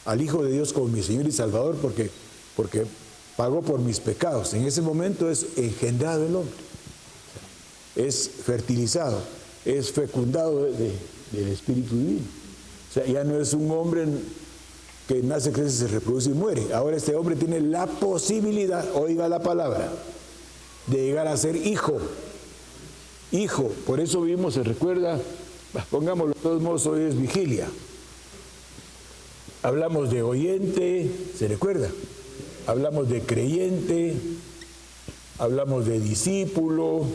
al Hijo de Dios como mi Señor y Salvador porque pagó por mis pecados. En ese momento es engendrado el hombre, es fertilizado, es fecundado del Espíritu Divino. O sea, ya no es un hombre que nace, crece, se reproduce y muere. Ahora este hombre tiene la posibilidad, oiga la palabra, de llegar a ser hijo. Hijo, por eso vimos, se recuerda, pongámoslo de todos modos, hoy es vigilia. Hablamos de oyente, ¿se recuerda? Hablamos de creyente, hablamos de discípulo,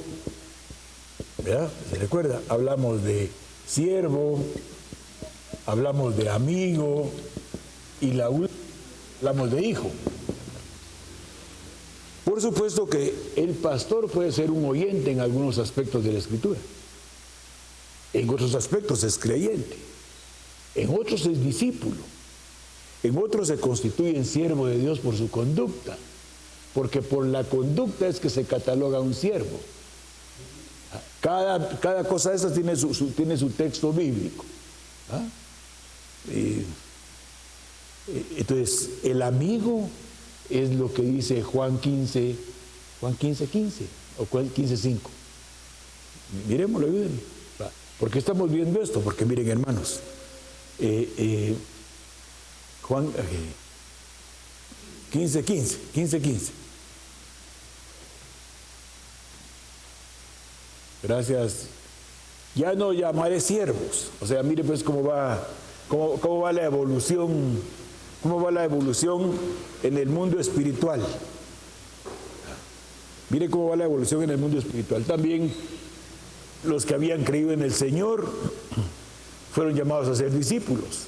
¿verdad? ¿Se recuerda? Hablamos de siervo, hablamos de amigo y la última hablamos de hijo. Por supuesto que el pastor puede ser un oyente en algunos aspectos de la Escritura. En otros aspectos es creyente. En otros es discípulo. En otros se constituye en siervo de Dios por su conducta. Porque por la conducta es que se cataloga un siervo. Cada cosa de esas tiene su texto bíblico. ¿Ah? Entonces, el amigo es lo que dice Juan 15, o Juan 15:5. Miremoslo, ayúdenme. ¿Por qué estamos viendo esto? Porque miren, hermanos, Juan 15:15. Gracias. Ya no llamaré siervos. O sea, mire pues cómo va la evolución, en el mundo espiritual. Mire cómo va la evolución en el mundo espiritual. También los que habían creído en el Señor fueron llamados a ser discípulos.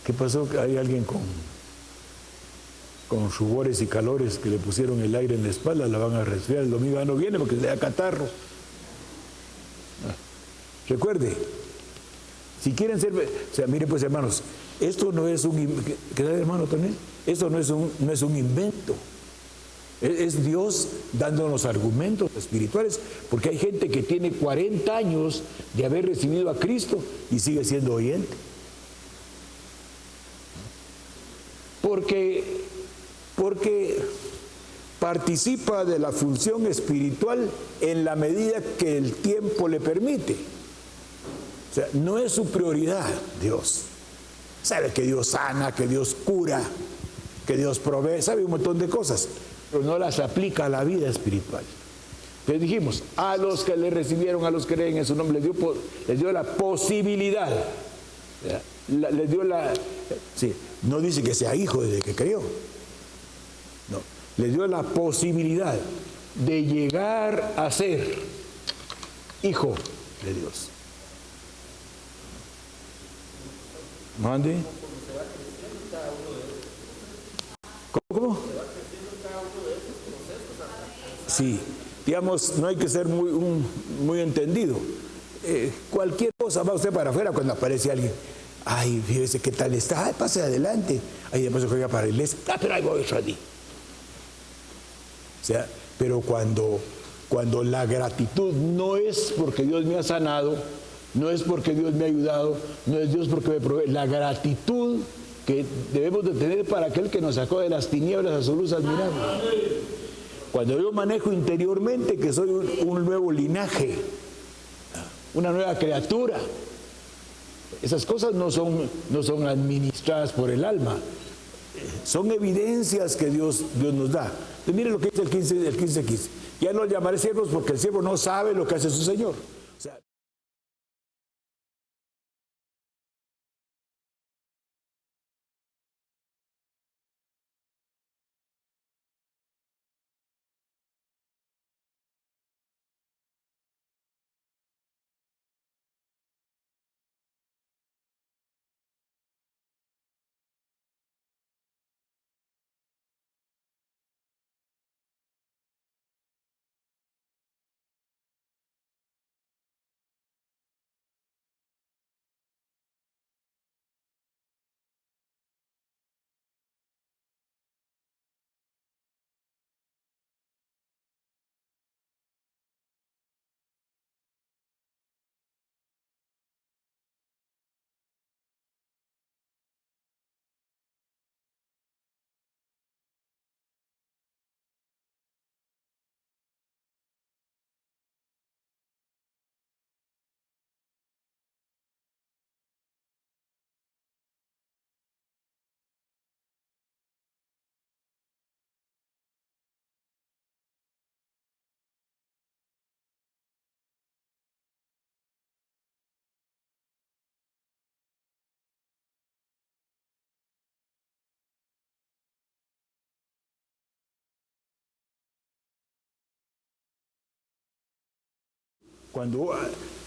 ¿Qué pasó? Hay alguien con rubores y calores que le pusieron el aire en la espalda, la van a resfriar. El domingo ya no viene porque le da catarro. Recuerde, si quieren ser, o sea, mire pues hermanos, esto no es ¿qué tal hermano Tonel? Esto no es un invento. Es Dios dándonos argumentos espirituales, porque hay gente que tiene 40 años de haber recibido a Cristo y sigue siendo oyente. Porque participa de la función espiritual en la medida que el tiempo le permite. O sea, no es su prioridad Dios. Sabe que Dios sana, que Dios cura, que Dios provee, sabe un montón de cosas, pero no las aplica a la vida espiritual. Entonces dijimos, a los que le recibieron, a los que creen en su nombre, les dio la posibilidad, les dio sí, no dice que sea hijo desde que creyó, no, les dio la posibilidad de llegar a ser hijo de Dios. Mande. ¿Cómo? Sí, digamos, no hay que ser muy entendido. Cualquier cosa va usted para afuera cuando aparece alguien. Ay, fíjese qué tal está, ay, pase adelante. Ahí después se juega para la iglesia. Ah, pero ahí voy yo allí. O sea, pero cuando la gratitud no es porque Dios me ha sanado, no es porque Dios me ha ayudado, no es Dios porque me provee, la gratitud que debemos de tener para aquel que nos sacó de las tinieblas a su luz admirable. Cuando yo manejo interiormente que soy un nuevo linaje, una nueva criatura, esas cosas no son administradas por el alma, son evidencias que Dios nos da. Entonces, miren lo que dice el 15:15. Ya no llamaré siervos porque el siervo no sabe lo que hace su Señor. O sea,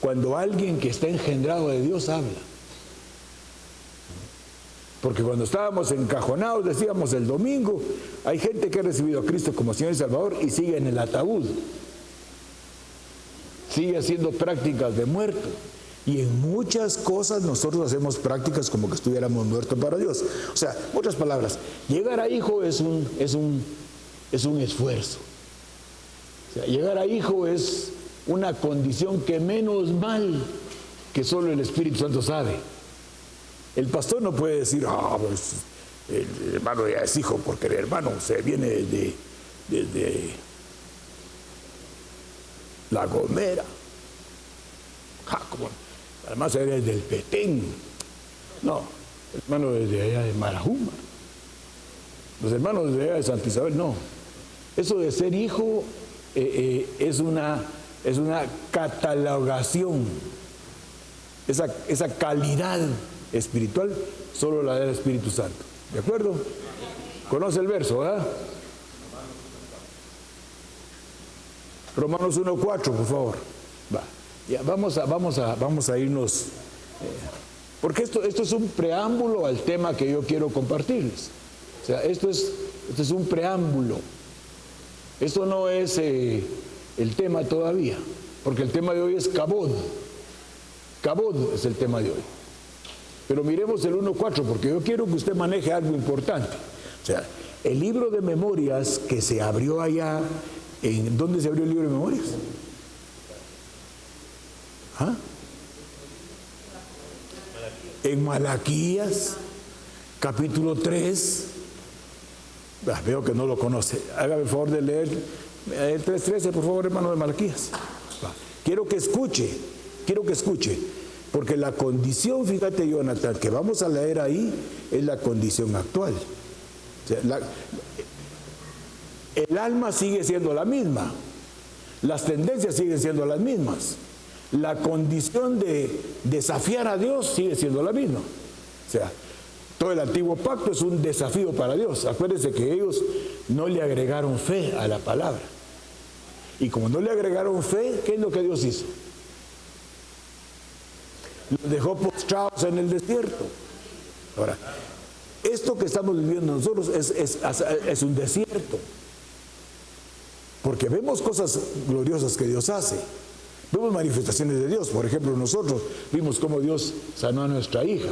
cuando alguien que está engendrado de Dios habla. Porque cuando estábamos encajonados, decíamos el domingo, hay gente que ha recibido a Cristo como Señor y Salvador y sigue en el ataúd. Sigue haciendo prácticas de muerto. Y en muchas cosas nosotros hacemos prácticas como que estuviéramos muertos para Dios. O sea, en otras palabras, llegar a hijo es un esfuerzo. O sea, llegar a hijo es una condición que menos mal que solo el Espíritu Santo sabe. El pastor no puede decir, pues, el hermano ya es hijo, porque el hermano se viene desde La Gomera. Como, además era desde el Petén. No, el hermano desde allá de Marajuma. Los hermanos desde allá de Santa Isabel, no. Eso de ser hijo es una catalogación. Esa calidad espiritual solo la da el Espíritu Santo. ¿De acuerdo? ¿Conoce el verso, verdad? Romanos 1:4, por favor. Va. Ya, vamos a irnos, porque esto es un preámbulo al tema que yo quiero compartirles. O sea, esto es un preámbulo. Esto no es el tema todavía, porque el tema de hoy es Kabod. Kabod es el tema de hoy. Pero miremos el 1:4, porque yo quiero que usted maneje algo importante. O sea, el libro de memorias que se abrió allá, ¿dónde se abrió el libro de memorias? ¿Ah? En Malaquías, capítulo 3. Veo que no lo conoce. Hágame el favor de leer el 3:13, por favor, hermano, de Malaquías. Quiero que escuche, porque la condición, fíjate, Jonathan, que vamos a leer ahí es la condición actual. O sea, el alma sigue siendo la misma, las tendencias siguen siendo las mismas, la condición de desafiar a Dios sigue siendo la misma. O sea, todo el antiguo pacto es un desafío para Dios. Acuérdense que ellos no le agregaron fe a la palabra. Y como no le agregaron fe, ¿qué es lo que Dios hizo? Los dejó postrados en el desierto. Ahora, esto que estamos viviendo nosotros es un desierto. Porque vemos cosas gloriosas que Dios hace. Vemos manifestaciones de Dios. Por ejemplo, nosotros vimos cómo Dios sanó a nuestra hija.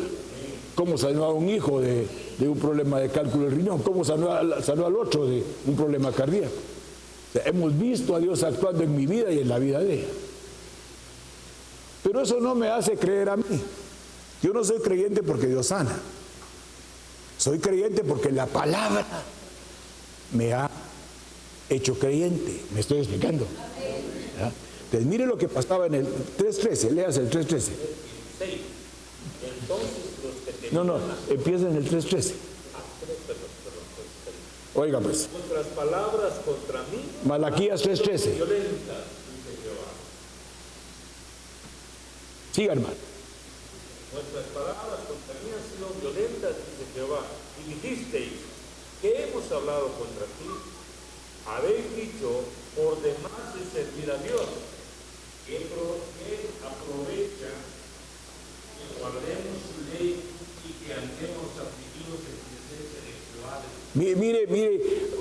Cómo sanó a un hijo de un problema de cálculo de riñón. Cómo sanó al otro de un problema cardíaco. O sea, hemos visto a Dios actuando en mi vida y en la vida de ella. Pero eso no me hace creer a mí. Yo no soy creyente porque Dios sana. Soy creyente porque la palabra me ha hecho creyente. ¿Me estoy explicando? ¿Ya? Entonces mire lo que pasaba en el 3:13. Léase el 3:13. No, empieza en el 3:13. Oiga pues. Vuestras palabras contra mí. Malaquías 3:13. Siga, hermano. Vuestras palabras contra mí han sido violentas, dice Jehová. Y dijisteis, ¿qué hemos hablado contra ti? Habéis dicho, por demás de servir a Dios, que aprovecha que guardemos su ley y que andemos afligidos en presencia de Jehová. Mire,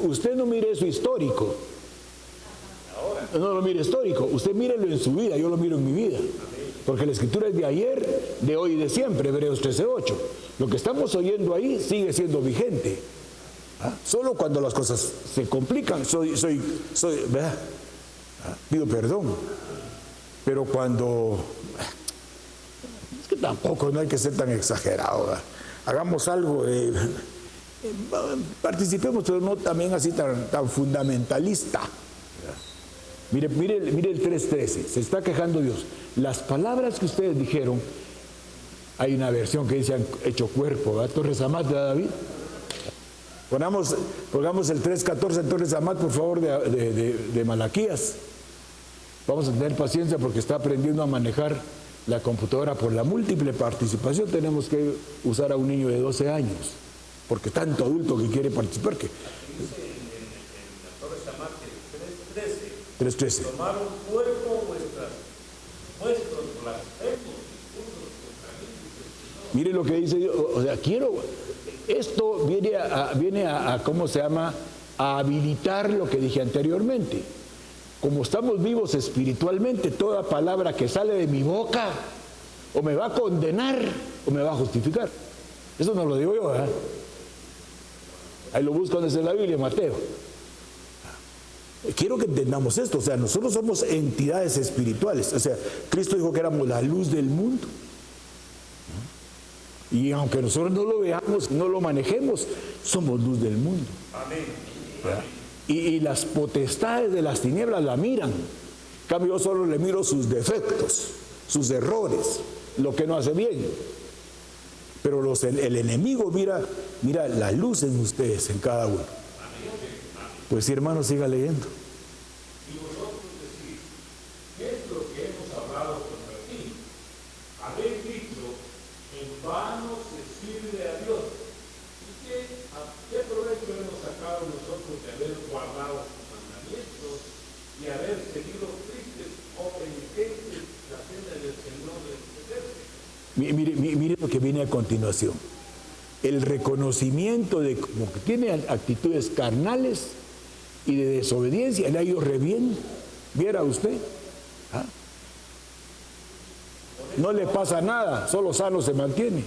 usted no mire eso histórico. Ahora. No lo mire histórico, usted mírelo en su vida, yo lo miro en mi vida. Porque la escritura es de ayer, de hoy y de siempre, Hebreos 13:8. Lo que estamos oyendo ahí sigue siendo vigente. Solo cuando las cosas se complican, ¿verdad? Pido perdón. Pero cuando... Es que tampoco no hay que ser tan exagerado, ¿verdad? Hagamos algo, participemos, pero no también así tan fundamentalista. Mire el 3:13, se está quejando Dios. Las palabras que ustedes dijeron, hay una versión que dice han hecho cuerpo, ¿verdad? Torres Amat de David. Pongamos el 3:14 en Torres Amat, por favor, de Malaquías. Vamos a tener paciencia porque está aprendiendo a manejar la computadora por la múltiple participación. Tenemos que usar a un niño de 12 años, porque tanto adulto que quiere participar que... 3:13. 3:13. Tomaron cuerpo vuestras blasfemos discursos contra mí, dice el Señor. Mire lo que dice Dios. O sea, esto viene a ¿cómo se llama? A habilitar lo que dije anteriormente. Como estamos vivos espiritualmente, toda palabra que sale de mi boca o me va a condenar o me va a justificar. Eso no lo digo yo, ¿verdad? Ahí lo buscan desde la Biblia, Mateo. Quiero que entendamos esto, o sea, nosotros somos entidades espirituales. O sea, Cristo dijo que éramos la luz del mundo. Y aunque nosotros no lo veamos, no lo manejemos, somos luz del mundo. Amén. Y las potestades de las tinieblas la miran. En cambio, yo solo le miro sus defectos, sus errores, lo que no hace bien. Pero el enemigo mira la luz en ustedes, en cada uno. Pues sí, hermano, siga leyendo. Y vosotros decís, ¿qué es lo que hemos hablado contra ti? Habéis dicho, en vano se sirve a Dios. ¿Y qué provecho hemos sacado nosotros de haber guardado sus mandamientos y haber seguido tristes o penitentes la cena del Señor de los ejércitos? Mire lo que viene a continuación. El reconocimiento de como que tiene actitudes carnales y de desobediencia, le ha ido re bien. ¿Viera usted? ¿Ah? No le pasa nada, solo sano se mantiene.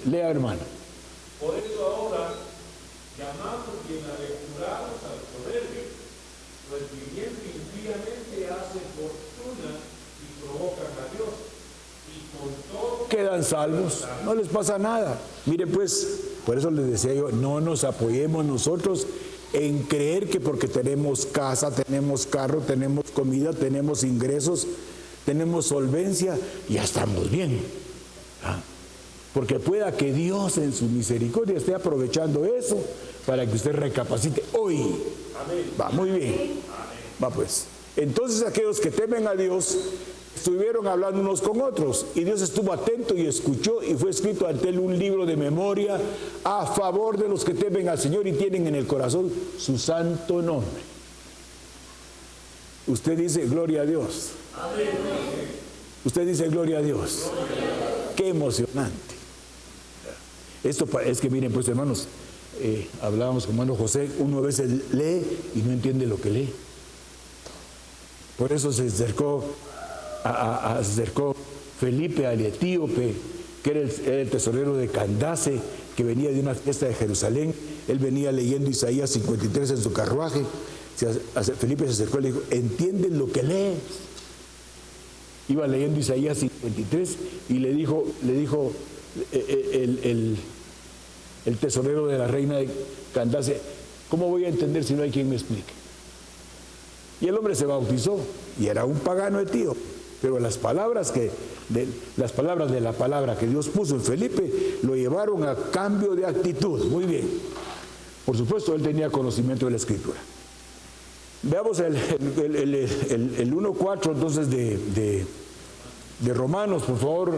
Lea, hermano. Por eso ahora llamamos bienaventurados al soberbio, pues viviendo impíamente hacen fortuna y provocan a Dios, y con todo Quedan salvos, no les pasa nada. Mire pues, por eso les decía yo, no nos apoyemos nosotros en creer que porque tenemos casa, tenemos carro, tenemos comida, tenemos ingresos, tenemos solvencia, ya estamos bien. ¿Ah? Porque pueda que Dios en su misericordia esté aprovechando eso para que usted recapacite hoy. Amén. Va, muy bien. Amén. Va pues. Entonces aquellos que temen a Dios estuvieron hablando unos con otros y Dios estuvo atento y escuchó y fue escrito ante él un libro de memoria a favor de los que temen al Señor y tienen en el corazón su santo nombre. Usted dice gloria a Dios. Amén. Usted dice gloria a Dios. Qué emocionante. Esto es que miren pues hermanos, hablábamos con hermano José, uno a veces lee y no entiende lo que lee. Por eso se acercó Felipe al etíope, que era el tesorero de Candace, que venía de una fiesta de Jerusalén. Él venía leyendo Isaías 53 en su carruaje. Felipe se acercó y le dijo, ¿entienden lo que lees? Iba leyendo Isaías 53 y le dijo el tesorero de la reina de Candace, ¿cómo voy a entender si no hay quien me explique? Y el hombre se bautizó y era un pagano etíope, pero las palabras de la palabra que Dios puso en Felipe lo llevaron a cambio de actitud. Muy bien. Por supuesto, él tenía conocimiento de la Escritura. Veamos el 1:4 entonces de Romanos, por favor.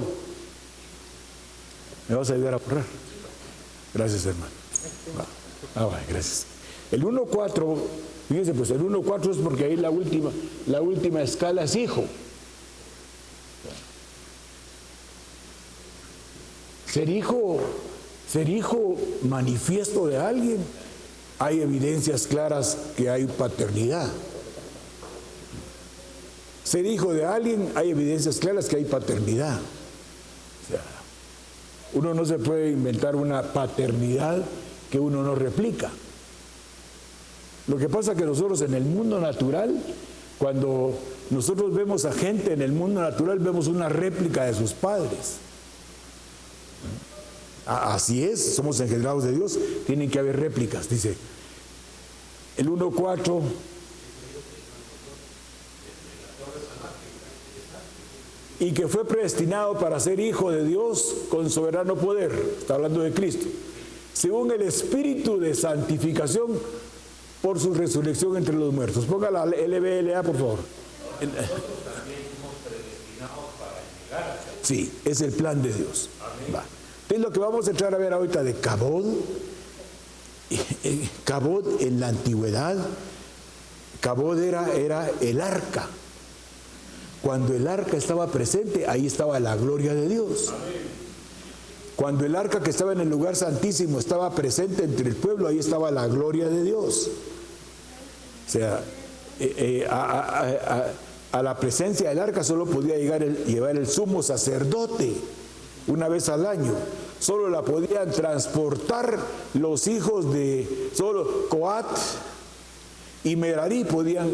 ¿Me vas a ayudar a borrar? Gracias, hermano. Bueno, gracias. El 1:4, fíjense, pues el 1:4 es porque ahí la última escala es hijo. Ser hijo manifiesto de alguien, hay evidencias claras que hay paternidad. Ser hijo de alguien, hay evidencias claras que hay paternidad. O sea, uno no se puede inventar una paternidad que uno no replica. Lo que pasa es que nosotros en el mundo natural, cuando nosotros vemos a gente en el mundo natural, vemos una réplica de sus padres. Así es, somos engendrados de Dios, tienen que haber réplicas, dice el 1:4. Y que fue predestinado para ser hijo de Dios con soberano poder, está hablando de Cristo, según el espíritu de santificación por su resurrección entre los muertos. Ponga la LBLA, por favor. Sí, es el plan de Dios. Va. Es lo que vamos a entrar a ver ahorita de Cabod. Cabod en la antigüedad, Cabod era el arca. Cuando el arca estaba presente, ahí estaba la gloria de Dios. Cuando el arca que estaba en el lugar santísimo estaba presente entre el pueblo, ahí estaba la gloria de Dios. O sea, a la presencia del arca solo podía llevar el sumo sacerdote una vez al año. Solo la podían transportar los hijos de solo Coat y Merari podían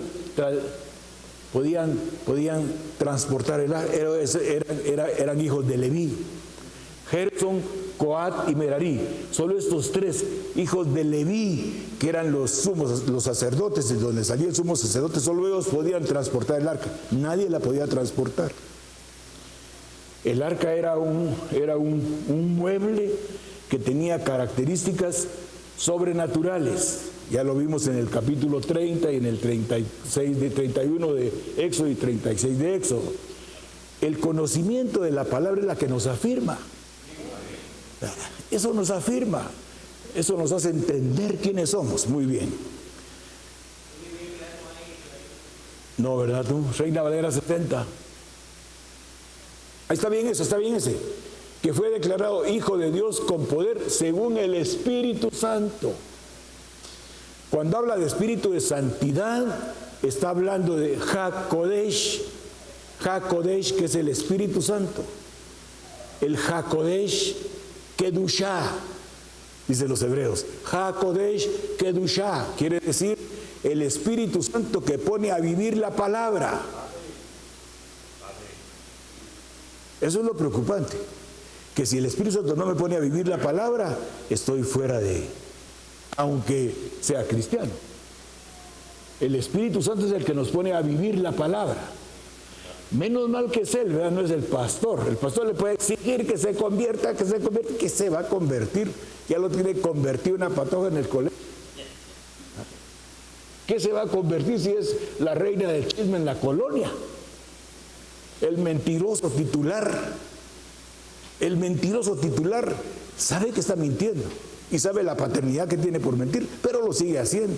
transportar el arca. Eran hijos de Leví. Gerson, Coat y Merari. Solo estos tres hijos de Leví, que eran los sacerdotes, de donde salía el sumo sacerdote, solo ellos podían transportar el arca. Nadie la podía transportar. El arca era un mueble que tenía características sobrenaturales. Ya lo vimos en el capítulo 30 y en el 31 de Éxodo y 36 de Éxodo. El conocimiento de la palabra es la que nos afirma. Eso nos afirma, eso nos hace entender quiénes somos. Muy bien. No, ¿verdad tú? Reina Valera 70. Ahí está bien eso, está bien ese. Que fue declarado Hijo de Dios con poder según el Espíritu Santo. Cuando habla de Espíritu de Santidad, está hablando de HaKodesh. HaKodesh, que es el Espíritu Santo. El HaKodesh Kedushá, dicen los hebreos. HaKodesh Kedushá quiere decir el Espíritu Santo que pone a vivir la palabra. Eso es lo preocupante, que si el Espíritu Santo no me pone a vivir la palabra, estoy fuera de, aunque sea cristiano. El Espíritu Santo es el que nos pone a vivir la palabra. Menos mal que es él, ¿verdad? No es el pastor. El pastor le puede exigir que se convierta, que se va a convertir. Ya lo tiene convertido una patoja en el colegio. ¿Qué se va a convertir si es la reina del chisme en la colonia? El mentiroso titular. El mentiroso titular sabe que está mintiendo y sabe la paternidad que tiene por mentir, pero lo sigue haciendo.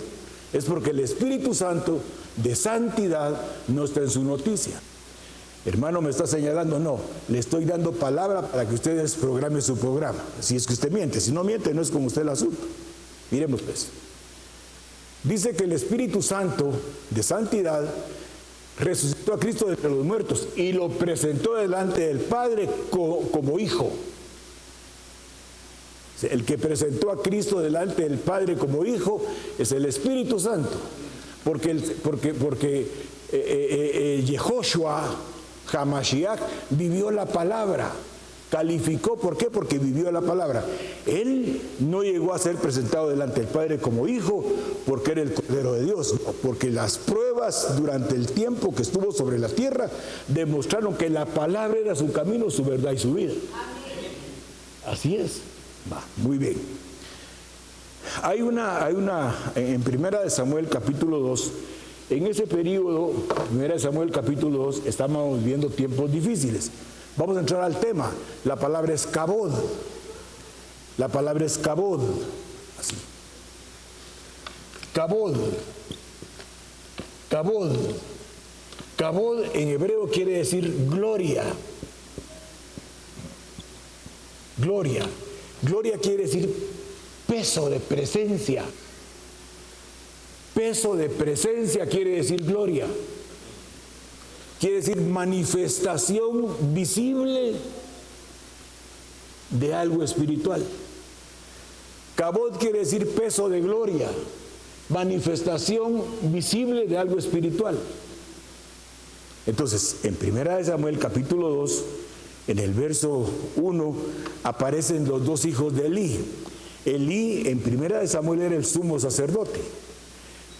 Es porque el Espíritu Santo de santidad no está en su noticia. Hermano, me está señalando, no, le estoy dando palabra para que usted desprograme su programa. Si es que usted miente, si no miente, no es con usted el asunto. Miremos pues. Dice que el Espíritu Santo de santidad resucitó a Cristo de entre los muertos y lo presentó delante del Padre como Hijo. El que presentó a Cristo delante del Padre como Hijo es el Espíritu Santo. Porque Yehoshua Hamashiach vivió la palabra, calificó. ¿Por qué? Porque vivió la palabra. Él no llegó a ser presentado delante del Padre como Hijo porque era el Cordero de Dios, porque las pruebas durante el tiempo que estuvo sobre la tierra demostraron que la palabra era su camino, su verdad y su vida. Así es. Va, muy bien. Hay una en Primera de Samuel capítulo 2. En ese periodo, Primera de Samuel capítulo 2, estamos viviendo tiempos difíciles. Vamos a entrar al tema. La palabra es kabod. La palabra es kabod. Así. Kabod. Kabod. Kabod en hebreo quiere decir gloria. Gloria. Gloria quiere decir peso de presencia. Peso de presencia quiere decir gloria. Quiere decir manifestación visible de algo espiritual. Kabod quiere decir peso de gloria, manifestación visible de algo espiritual. Entonces, en 1 Samuel capítulo 2, en el verso 1, aparecen los dos hijos de Elí. Elí, en 1 Samuel, era el sumo sacerdote.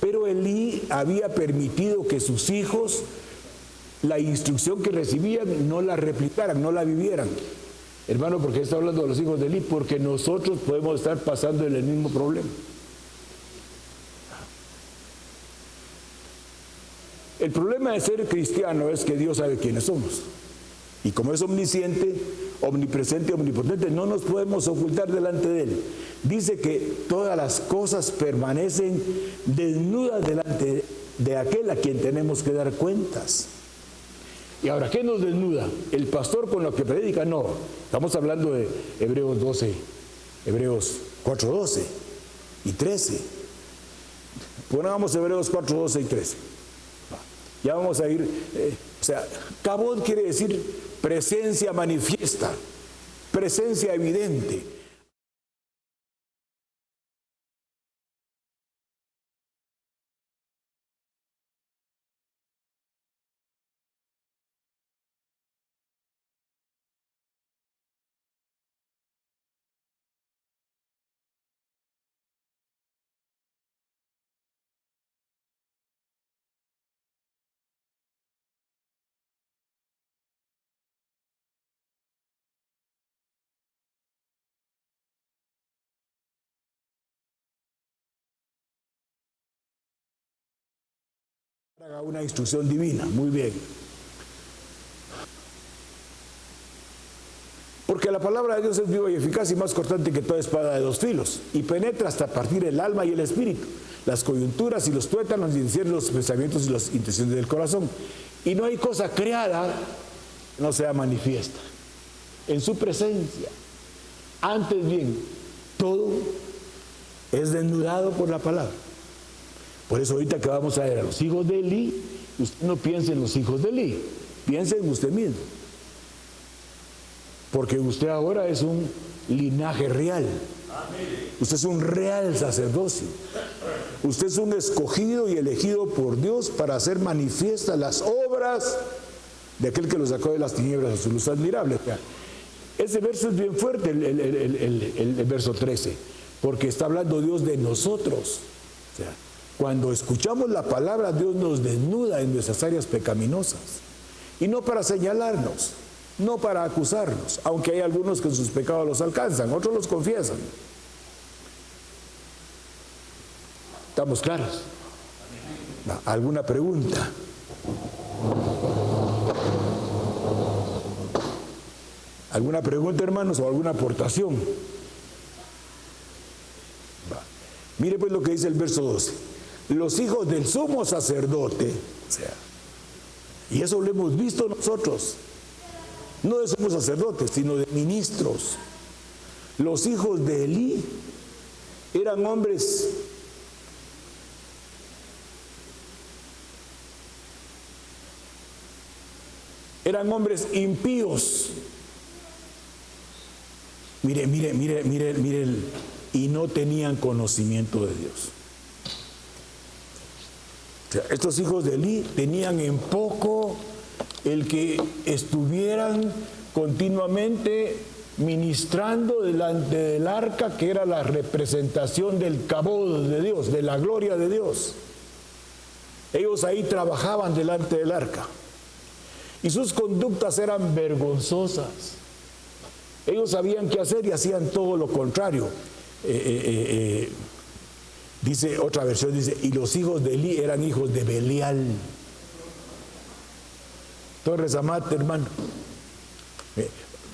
Pero Elí había permitido que sus hijos, la instrucción que recibían, no la replicaran, no la vivieran. Hermano, ¿por qué está hablando de los hijos de Elí? Porque nosotros podemos estar pasando en el mismo problema. El problema de ser cristiano es que Dios sabe quiénes somos. Y como es omnisciente, omnipresente, omnipotente, no nos podemos ocultar delante de Él. Dice que todas las cosas permanecen desnudas delante de aquel a quien tenemos que dar cuentas. Y ahora, ¿qué nos desnuda? ¿El pastor con lo que predica? No. Estamos hablando de Hebreos 12, Hebreos 4:12 y 13. Pongamos Hebreos 4:12 y 13. Ya vamos a ir, o sea, kabod quiere decir presencia manifiesta, presencia evidente. Haga una instrucción divina, muy bien. Porque la palabra de Dios es viva y eficaz y más cortante que toda espada de 2 filos, y penetra hasta partir el alma y el espíritu, las coyunturas y los tuétanos, y discierne los pensamientos y las intenciones del corazón. Y no hay cosa creada que no sea manifiesta en su presencia. Antes bien, todo es desnudado por la palabra. Por eso ahorita que vamos a ver a los hijos de Elí, usted no piense en los hijos de Elí, piense en usted mismo. Porque usted ahora es un linaje real. Usted es un real sacerdocio. Usted es un escogido y elegido por Dios para hacer manifiestas las obras de aquel que lo sacó de las tinieblas a su luz admirable. Ese verso es bien fuerte, el verso 13, porque está hablando Dios de nosotros. O sea, cuando escuchamos la palabra, Dios nos desnuda en nuestras áreas pecaminosas. Y no para señalarnos, no para acusarnos, aunque hay algunos que en sus pecados los alcanzan, otros los confiesan. ¿Estamos claros? ¿Alguna pregunta? ¿Alguna pregunta, hermanos, o alguna aportación? Mire pues lo que dice el verso 12. Los hijos del sumo sacerdote, o sea, y eso lo hemos visto nosotros, no de sumos sacerdotes, sino de ministros. Los hijos de Elí eran hombres impíos. Mire, y no tenían conocimiento de Dios. O sea, estos hijos de Elí tenían en poco el que estuvieran continuamente ministrando delante del arca, que era la representación del kabod de Dios, de la gloria de Dios. Ellos ahí trabajaban delante del arca y sus conductas eran vergonzosas. Ellos sabían qué hacer y hacían todo lo contrario. Dice otra versión, dice, y los hijos de Elí eran hijos de Belial. Torres Amat, hermano.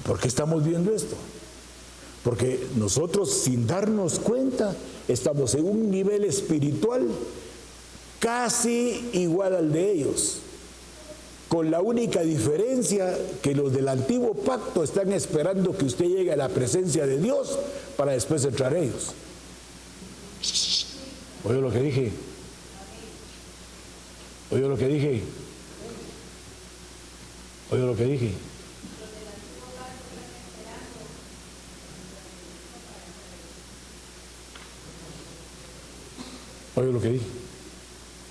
¿Por qué estamos viendo esto? Porque nosotros, sin darnos cuenta, estamos en un nivel espiritual casi igual al de ellos, con la única diferencia que los del antiguo pacto están esperando que usted llegue a la presencia de Dios para después entrar ellos. ¿Oyó lo que dije? ¿Oyó lo que dije? ¿Oyó lo que dije? ¿Oyó lo que dije?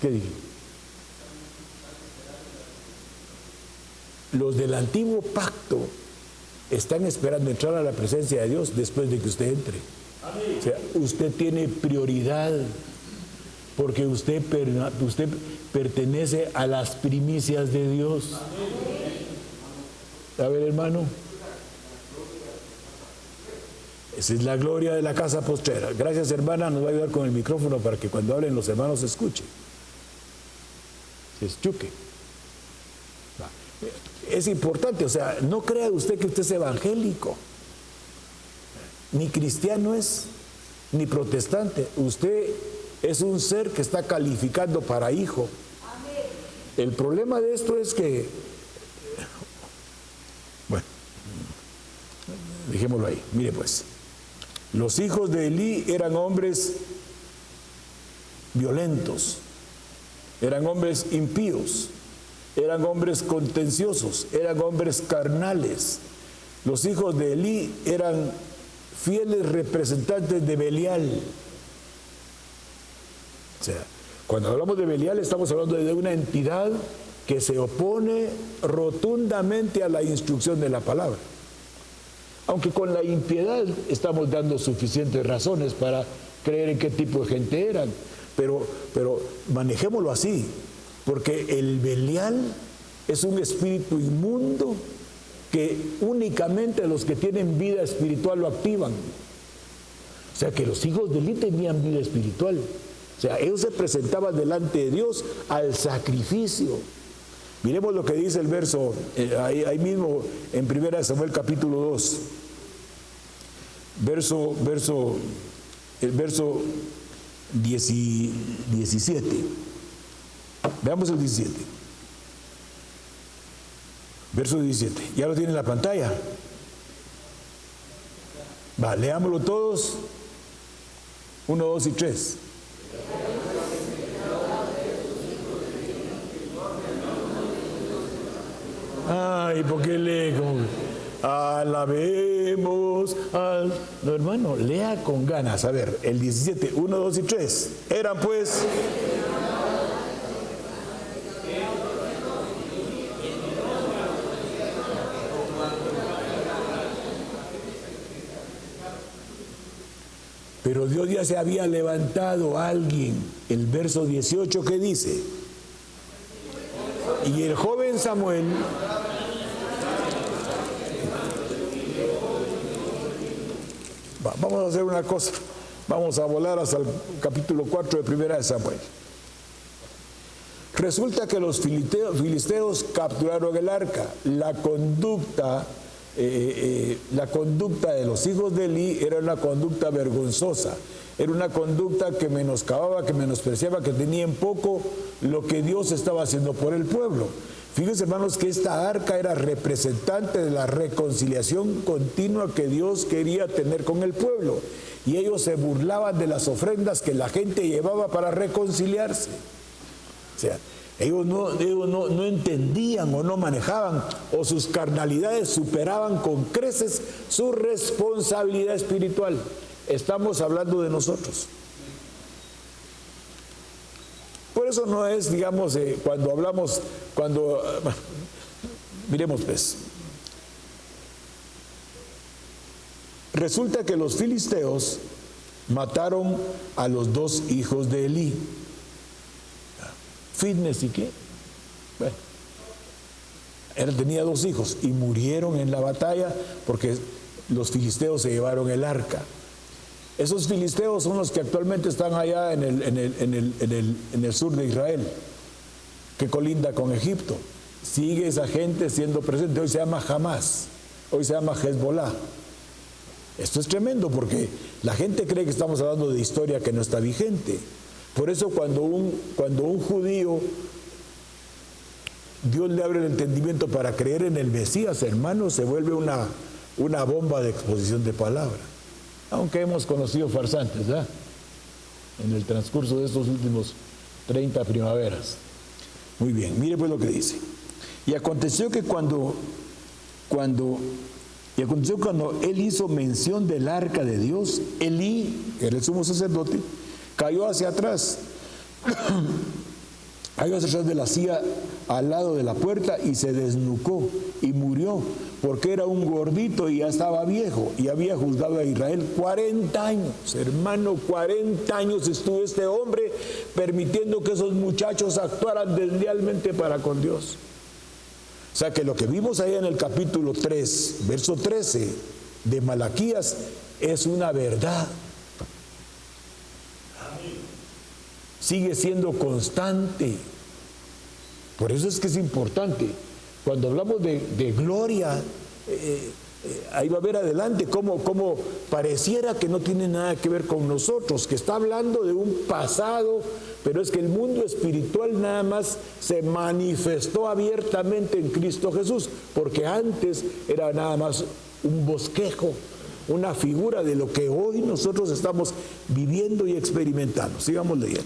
¿Qué dije? Los del antiguo pacto están esperando entrar a la presencia de Dios después de que usted entre. O sea, usted tiene prioridad porque usted pertenece a las primicias de Dios. A ver, hermano. Esa es la gloria de la casa postrera. Gracias, hermana. Nos va a ayudar con el micrófono para que cuando hablen los hermanos se escuchen. Se escuche. Es importante, o sea, no crea usted que usted es evangélico, ni cristiano es, ni protestante. Usted es un ser que está calificando para hijo. El problema de esto es que Bueno, dejémoslo ahí. Mire pues, los hijos de Elí eran hombres violentos, eran hombres impíos, eran hombres contenciosos, eran hombres carnales. Los hijos de Elí eran fieles representantes de Belial. O sea, cuando hablamos de Belial estamos hablando de una entidad que se opone rotundamente a la instrucción de la palabra. Aunque con la impiedad estamos dando suficientes razones para creer en qué tipo de gente eran, pero manejémoslo así, porque el Belial es un espíritu inmundo que únicamente los que tienen vida espiritual lo activan. O sea que los hijos de Elí tenían vida espiritual. O sea, ellos se presentaban delante de Dios al sacrificio. Miremos lo que dice el verso, ahí mismo en 1 Samuel capítulo 2. El verso 17. Veamos el 17. Verso 17. ¿Ya lo tiene en la pantalla? Va, leámoslo todos. 1, 2 y 3. Ay, ¿por qué lee con alabemos al... No, hermano, lea con ganas. A ver, el 17, 1, 2 y 3. Eran pues... Pero Dios ya se había levantado a alguien. El verso 18, ¿qué dice? Y el joven Samuel vamos a hacer una cosa, vamos a volar hasta el capítulo 4 de 1 Samuel. Resulta que los filisteos capturaron el arca. La conducta de los hijos de Elí era una conducta vergonzosa, era una conducta que menoscababa, que menospreciaba, que tenía en poco lo que Dios estaba haciendo por el pueblo. Fíjense, hermanos, que esta arca era representante de la reconciliación continua que Dios quería tener con el pueblo, y ellos se burlaban de las ofrendas que la gente llevaba para reconciliarse. O sea, ellos no entendían o no manejaban, o sus carnalidades superaban con creces su responsabilidad espiritual. Estamos hablando de nosotros. Por eso no es, digamos, miremos pues. Resulta que los filisteos mataron a los 2 hijos de Elí. Fitness y qué. Bueno, él tenía 2 hijos y murieron en la batalla porque los filisteos se llevaron el arca. Esos filisteos son los que actualmente están allá en el sur de Israel, que colinda con Egipto. Sigue esa gente siendo presente. Hoy se llama Hamas, hoy se llama Hezbollah. Esto es tremendo porque la gente cree que estamos hablando de historia que no está vigente. Por eso cuando un judío, Dios le abre el entendimiento para creer en el Mesías, hermano, se vuelve una bomba de exposición de palabra. Aunque hemos conocido farsantes, ¿verdad? En el transcurso de estos últimos 30 primaveras. Muy bien, mire pues lo que dice. Y aconteció cuando él hizo mención del arca de Dios, Elí, que era el sumo sacerdote, cayó hacia atrás de la silla al lado de la puerta y se desnucó y murió, porque era un gordito y ya estaba viejo y había juzgado a Israel 40 años. Hermano, 40 años estuvo este hombre permitiendo que esos muchachos actuaran deslealmente para con Dios. O sea que lo que vimos ahí en el capítulo 3, verso 13 de Malaquías es una verdad. Sigue siendo constante. Por eso es que es importante. Cuando hablamos de gloria, ahí va a ver adelante cómo pareciera que no tiene nada que ver con nosotros, que está hablando de un pasado, pero es que el mundo espiritual nada más se manifestó abiertamente en Cristo Jesús, porque antes era nada más un bosquejo, una figura de lo que hoy nosotros estamos viviendo y experimentando. Sigamos leyendo.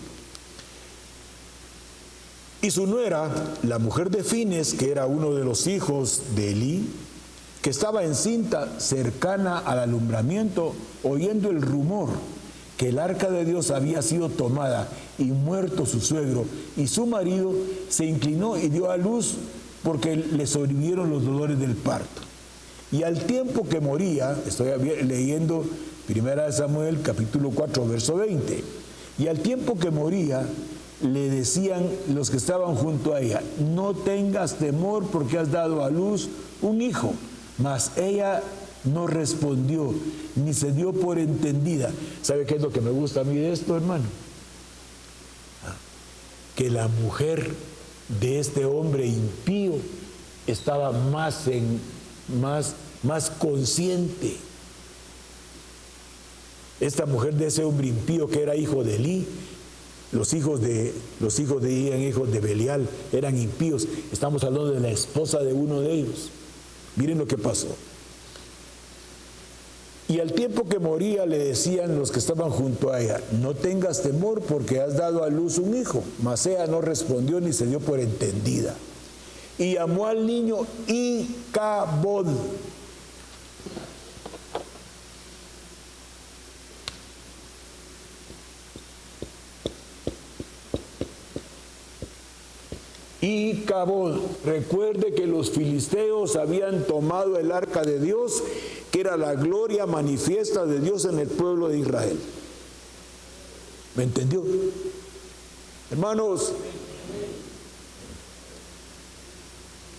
Y su nuera, la mujer de Fines, que era uno de los hijos de Elí, que estaba encinta cercana al alumbramiento, oyendo el rumor que el arca de Dios había sido tomada y muerto su suegro y su marido, se inclinó y dio a luz porque le sobrevivieron los dolores del parto. Y al tiempo que moría, estoy leyendo 1 Samuel capítulo 4 verso 20, y al tiempo que moría le decían los que estaban junto a ella: no tengas temor porque has dado a luz un hijo. Mas ella no respondió ni se dio por entendida. ¿Sabe qué es lo que me gusta a mí de esto, hermano? Que la mujer de este hombre impío estaba más consciente. Esta mujer de ese hombre impío, que era hijo de Elí, los hijos de Elí eran hijos de Belial, eran impíos. Estamos hablando de la esposa de uno de ellos. Miren lo que pasó. Y al tiempo que moría le decían los que estaban junto a ella: no tengas temor porque has dado a luz un hijo. Mas ella no respondió ni se dio por entendida. Y llamó al niño Icabod. Icabod. Recuerde que los filisteos habían tomado el arca de Dios, que era la gloria manifiesta de Dios en el pueblo de Israel. ¿Me entendió? Hermanos,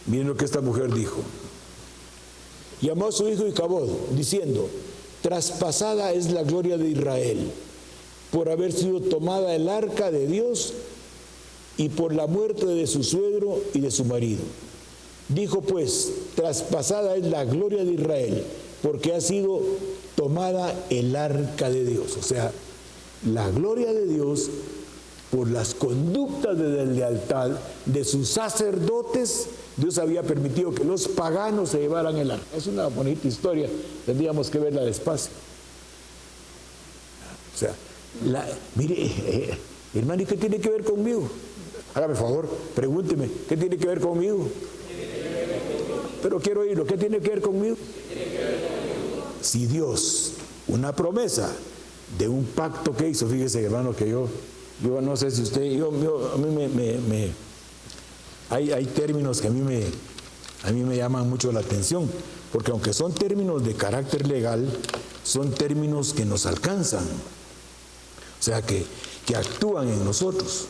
miren lo que esta mujer dijo. Llamó a su hijo Icabod, diciendo: traspasada es la gloria de Israel, por haber sido tomada el arca de Dios y por la muerte de su suegro y de su marido. Dijo pues: traspasada es la gloria de Israel, porque ha sido tomada el arca de Dios. O sea, la gloria de Dios, por las conductas de deslealtad de sus sacerdotes, Dios había permitido que los paganos se llevaran el arca. Es una bonita historia, tendríamos que verla despacio. O sea, mire, hermano, ¿y qué tiene que ver conmigo? Hágame favor, pregúnteme, ¿qué tiene que ver conmigo? Pero quiero oírlo, ¿qué tiene que ver conmigo? Si Dios, una promesa de un pacto que hizo, fíjese, hermano, que yo no sé si usted, a mí hay términos que a mí me llaman mucho la atención, porque aunque son términos de carácter legal, son términos que nos alcanzan, o sea, que actúan en nosotros,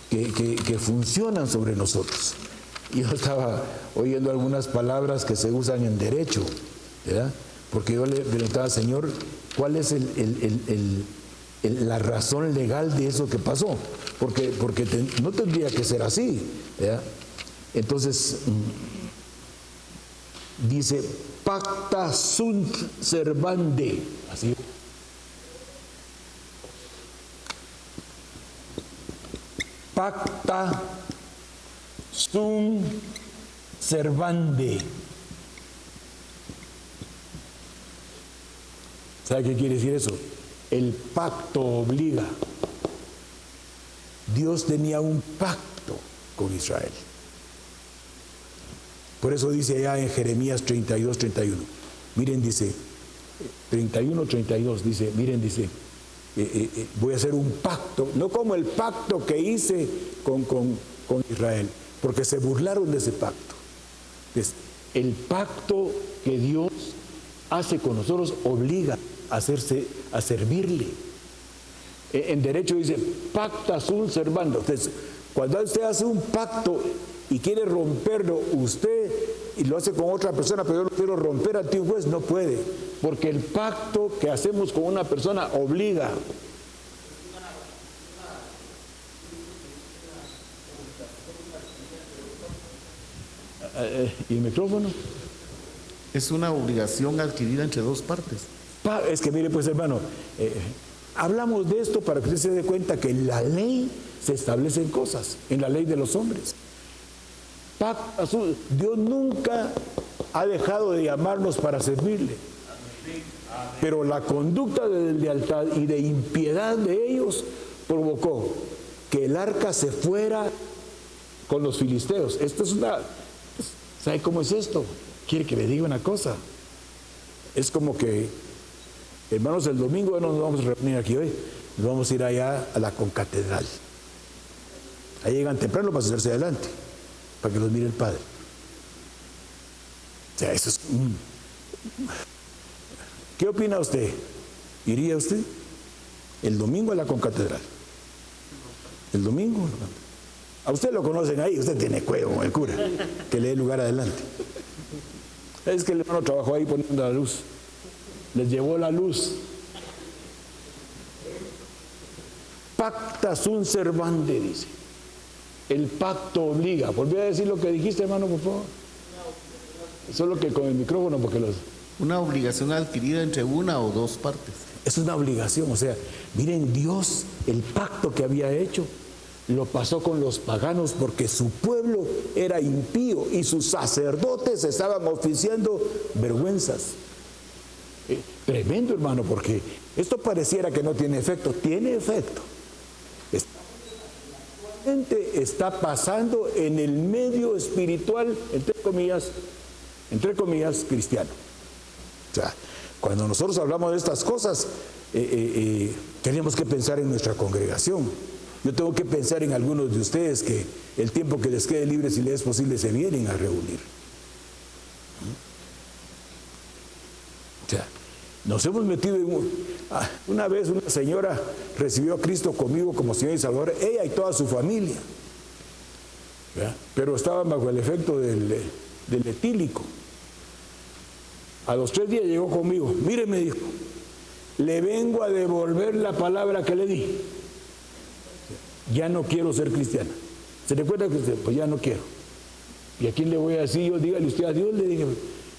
que funcionan sobre nosotros. Yo estaba oyendo algunas palabras que se usan en derecho, ¿verdad? Porque yo le preguntaba: Señor, ¿cuál es la razón legal de eso que pasó? Porque no tendría que ser así, ¿verdad? Entonces, dice: pacta sunt servande, así. Pacta sunt servande. ¿Sabe qué quiere decir eso? El pacto obliga. Dios tenía un pacto con Israel. Por eso dice allá en Jeremías 32, 31. Miren, dice 31, 32, dice, miren, dice, voy a hacer un pacto, no como el pacto que hice con Israel, porque se burlaron de ese pacto. Es el pacto que Dios hace con nosotros, obliga a servirle. En derecho dice: pacta sunt servando. Entonces, cuando usted hace un pacto y quiere romperlo usted, y lo hace con otra persona, pero yo lo quiero romper a ti, juez, no puede, porque el pacto que hacemos con una persona obliga. ¿Y el micrófono? Es una obligación adquirida entre dos partes. Es que mire pues hermano, hablamos de esto para que usted se dé cuenta que en la ley se establecen cosas, en la ley de los hombres. Dios nunca ha dejado de llamarnos para servirle. Pero la conducta de lealtad y de impiedad de ellos provocó que el arca se fuera con los filisteos. Esto es una... ¿Sabe cómo es esto? Quiere que le diga una cosa. Es como que, hermanos, el domingo no nos vamos a reunir aquí hoy, nos vamos a ir allá a la concatedral. Ahí llegan temprano para hacerse adelante, para que los mire el Padre. O sea, eso es... ¿Qué opina usted? ¿Iría usted el domingo a la concatedral? ¿El domingo? A usted lo conocen ahí, usted tiene cuello con el cura, que le dé lugar adelante. Es que el hermano trabajó ahí poniendo la luz. Les llevó la luz. Pacta sunt servande, dice. El pacto obliga. Volví a decir lo que dijiste, hermano, por favor. Solo que con el micrófono, porque los... Una obligación adquirida entre una o dos partes. Es una obligación, o sea, miren, Dios, el pacto que había hecho, lo pasó con los paganos porque su pueblo era impío y sus sacerdotes estaban oficiando vergüenzas. Tremendo, hermano, porque esto pareciera que no tiene efecto. Tiene efecto. Está pasando en el medio espiritual, entre comillas, cristiano. O sea, cuando nosotros hablamos de estas cosas, tenemos que pensar en nuestra congregación. Yo tengo que pensar en algunos de ustedes que el tiempo que les quede libre, si les es posible, se vienen a reunir. O sea, nos hemos metido en... Una vez una señora recibió a Cristo conmigo como Señor y Salvador, ella y toda su familia. ¿Verdad? Pero estaban bajo el efecto del etílico. A los 3 días llegó conmigo. Mire, me dijo, le vengo a devolver la palabra que le di. Ya no quiero ser cristiana. ¿Se recuerda que usted? Pues ya no quiero. ¿Y a quién le voy a decir yo? Dígale usted a Dios, le dije.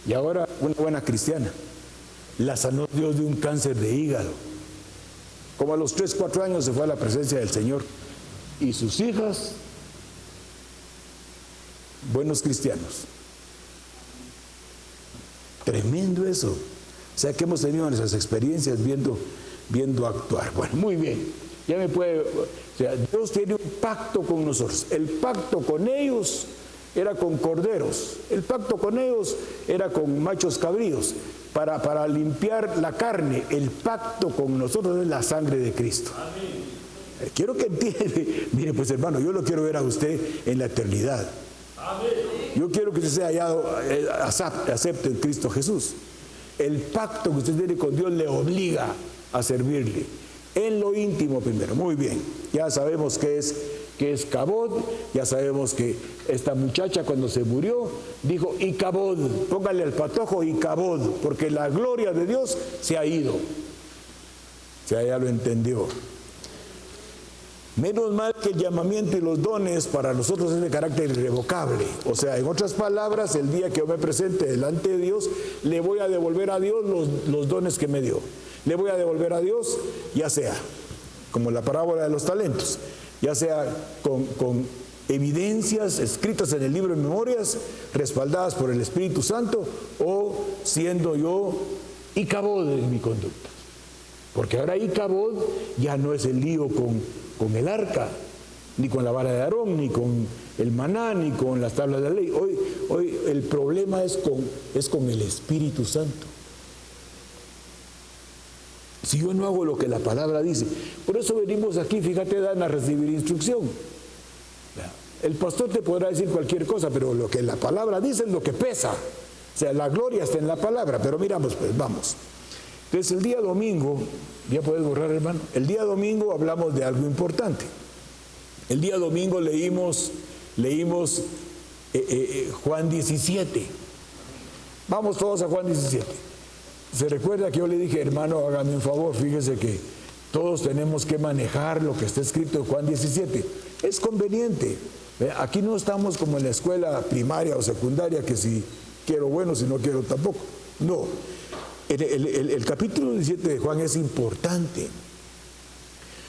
Y ahora una buena cristiana. La sanó Dios de un cáncer de hígado. Como a los 3, 4 años se fue a la presencia del Señor. Y sus hijas, buenos cristianos. Tremendo eso. O sea que hemos tenido nuestras experiencias viendo actuar. Bueno, muy bien. Ya me puede... O sea, Dios tiene un pacto con nosotros. El pacto con ellos era con corderos. El pacto con ellos era con machos cabríos. Para limpiar la carne. El pacto con nosotros es la sangre de Cristo. Amén. Quiero que entienda. Mire, pues hermano, yo lo quiero ver a usted en la eternidad. Amén. Yo quiero que usted sea hallado, acepte en Cristo Jesús. El pacto que usted tiene con Dios le obliga a servirle. En lo íntimo primero. Muy bien. Ya sabemos que es Cabod. Ya sabemos que esta muchacha cuando se murió dijo Icabod. Póngale al patojo Icabod. Porque la gloria de Dios se ha ido. O sea, ya lo entendió. Menos mal que el llamamiento y los dones para nosotros es de carácter irrevocable. O sea, en otras palabras, el día que yo me presente delante de Dios, le voy a devolver a Dios los dones que me dio. Le voy a devolver a Dios, ya sea, como la parábola de los talentos, ya sea con evidencias escritas en el libro de memorias, respaldadas por el Espíritu Santo, o siendo yo Icabod en mi conducta. Porque ahora Icabod ya no es el lío con el arca, ni con la vara de Aarón, ni con el maná, ni con las tablas de la ley. Hoy el problema es con el Espíritu Santo. Si yo no hago lo que la palabra dice, por eso venimos aquí, fíjate, Dan, a recibir instrucción. El pastor te podrá decir cualquier cosa, pero lo que la palabra dice es lo que pesa. O sea, la gloria está en la palabra, pero miramos, pues vamos. Entonces el día domingo, ¿ya puedes borrar, hermano? El día domingo hablamos de algo importante. El día domingo leímos Juan 17. Vamos todos a Juan 17. ¿Se recuerda que yo le dije, hermano, hágame un favor, fíjese que todos tenemos que manejar lo que está escrito en Juan 17? Es conveniente. Aquí no estamos como en la escuela primaria o secundaria, que si quiero bueno, si no quiero tampoco. No, el capítulo 17 de Juan es importante,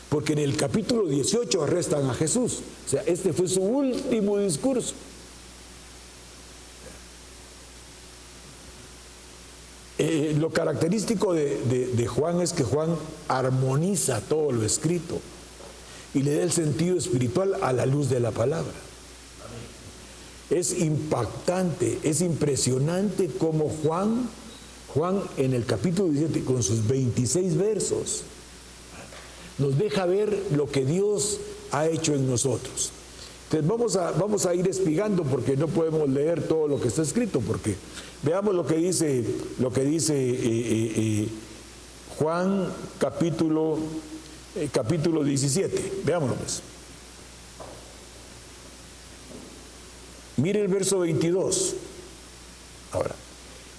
porque en el capítulo 18 arrestan a Jesús. O sea, este fue su último discurso. Lo característico de Juan es que Juan armoniza todo lo escrito y le da el sentido espiritual a la luz de la palabra. Es impactante, es impresionante cómo Juan en el capítulo 17, con sus 26 versos, nos deja ver lo que Dios ha hecho en nosotros. Entonces vamos a ir espigando, porque no podemos leer todo lo que está escrito, porque veamos lo que dice Juan capítulo 17. Veámoslo pues. Mire el verso 22. Ahora,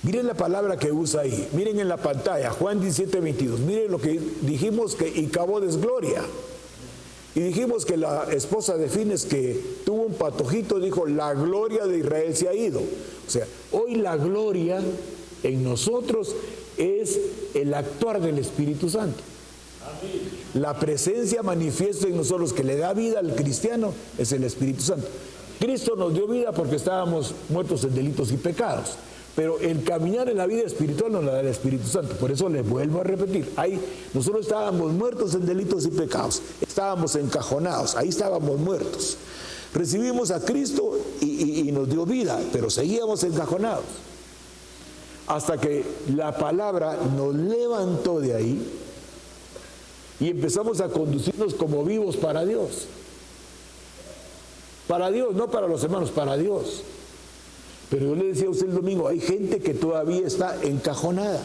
miren la palabra que usa ahí. Miren en la pantalla, Juan 17, 22. Miren lo que dijimos, que Icabod es gloria. Y dijimos que la esposa de Fines, que tuvo un patojito, dijo, la gloria de Israel se ha ido. O sea, hoy la gloria en nosotros es el actuar del Espíritu Santo. La presencia manifiesta en nosotros que le da vida al cristiano es el Espíritu Santo. Cristo nos dio vida porque estábamos muertos en delitos y pecados, pero el caminar en la vida espiritual nos la da el Espíritu Santo. Por eso les vuelvo a repetir, nosotros estábamos muertos en delitos y pecados, estábamos encajonados, ahí estábamos muertos. Recibimos a Cristo y nos dio vida, pero seguíamos encajonados, hasta que la palabra nos levantó de ahí y empezamos a conducirnos como vivos para Dios. Para Dios, no para los hermanos, para Dios. Pero yo le decía a usted el domingo, hay gente que todavía está encajonada.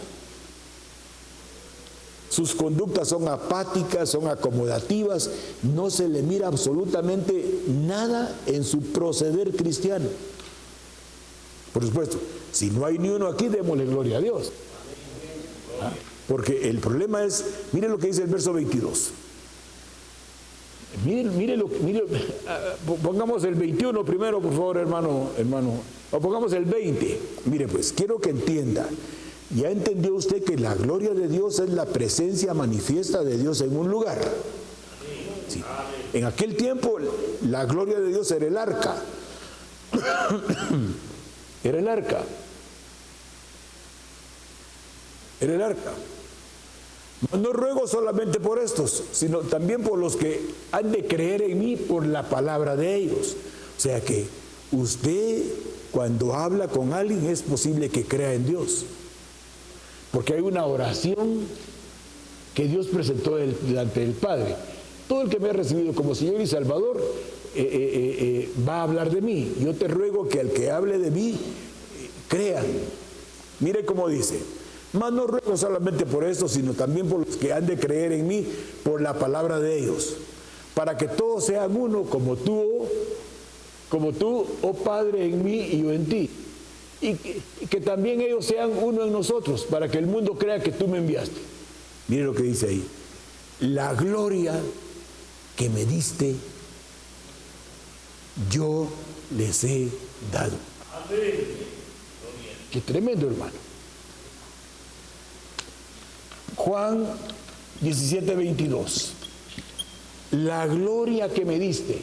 Sus conductas son apáticas, son acomodativas, no se le mira absolutamente nada en su proceder cristiano. Por supuesto, si no hay ni uno aquí, démosle gloria a Dios. ¿Ah? Porque el problema es, mire lo que dice el verso 22. Mire, pongamos el 21 primero, por favor, hermano, o pongamos el 20. Mire pues, quiero que entienda, ya entendió usted que la gloria de Dios es la presencia manifiesta de Dios en un lugar. Sí. En aquel tiempo la gloria de Dios era el arca. Era el arca. Era el arca. No ruego solamente por estos, sino también por los que han de creer en mí por la palabra de ellos. O sea que usted, cuando habla con alguien, es posible que crea en Dios, porque hay una oración que Dios presentó delante del Padre. Todo el que me ha recibido como Señor y Salvador va a hablar de mí. Yo te ruego que al que hable de mí crean. Mire cómo dice: mas no ruego solamente por esto, sino también por los que han de creer en mí por la palabra de ellos, para que todos sean uno, como tú, oh Padre, en mí y yo en ti, y que también ellos sean uno en nosotros, para que el mundo crea que tú me enviaste. Mire lo que dice ahí: la gloria que me diste, yo les he dado. Qué tremendo, hermano. Juan 17, 22. La gloria que me diste,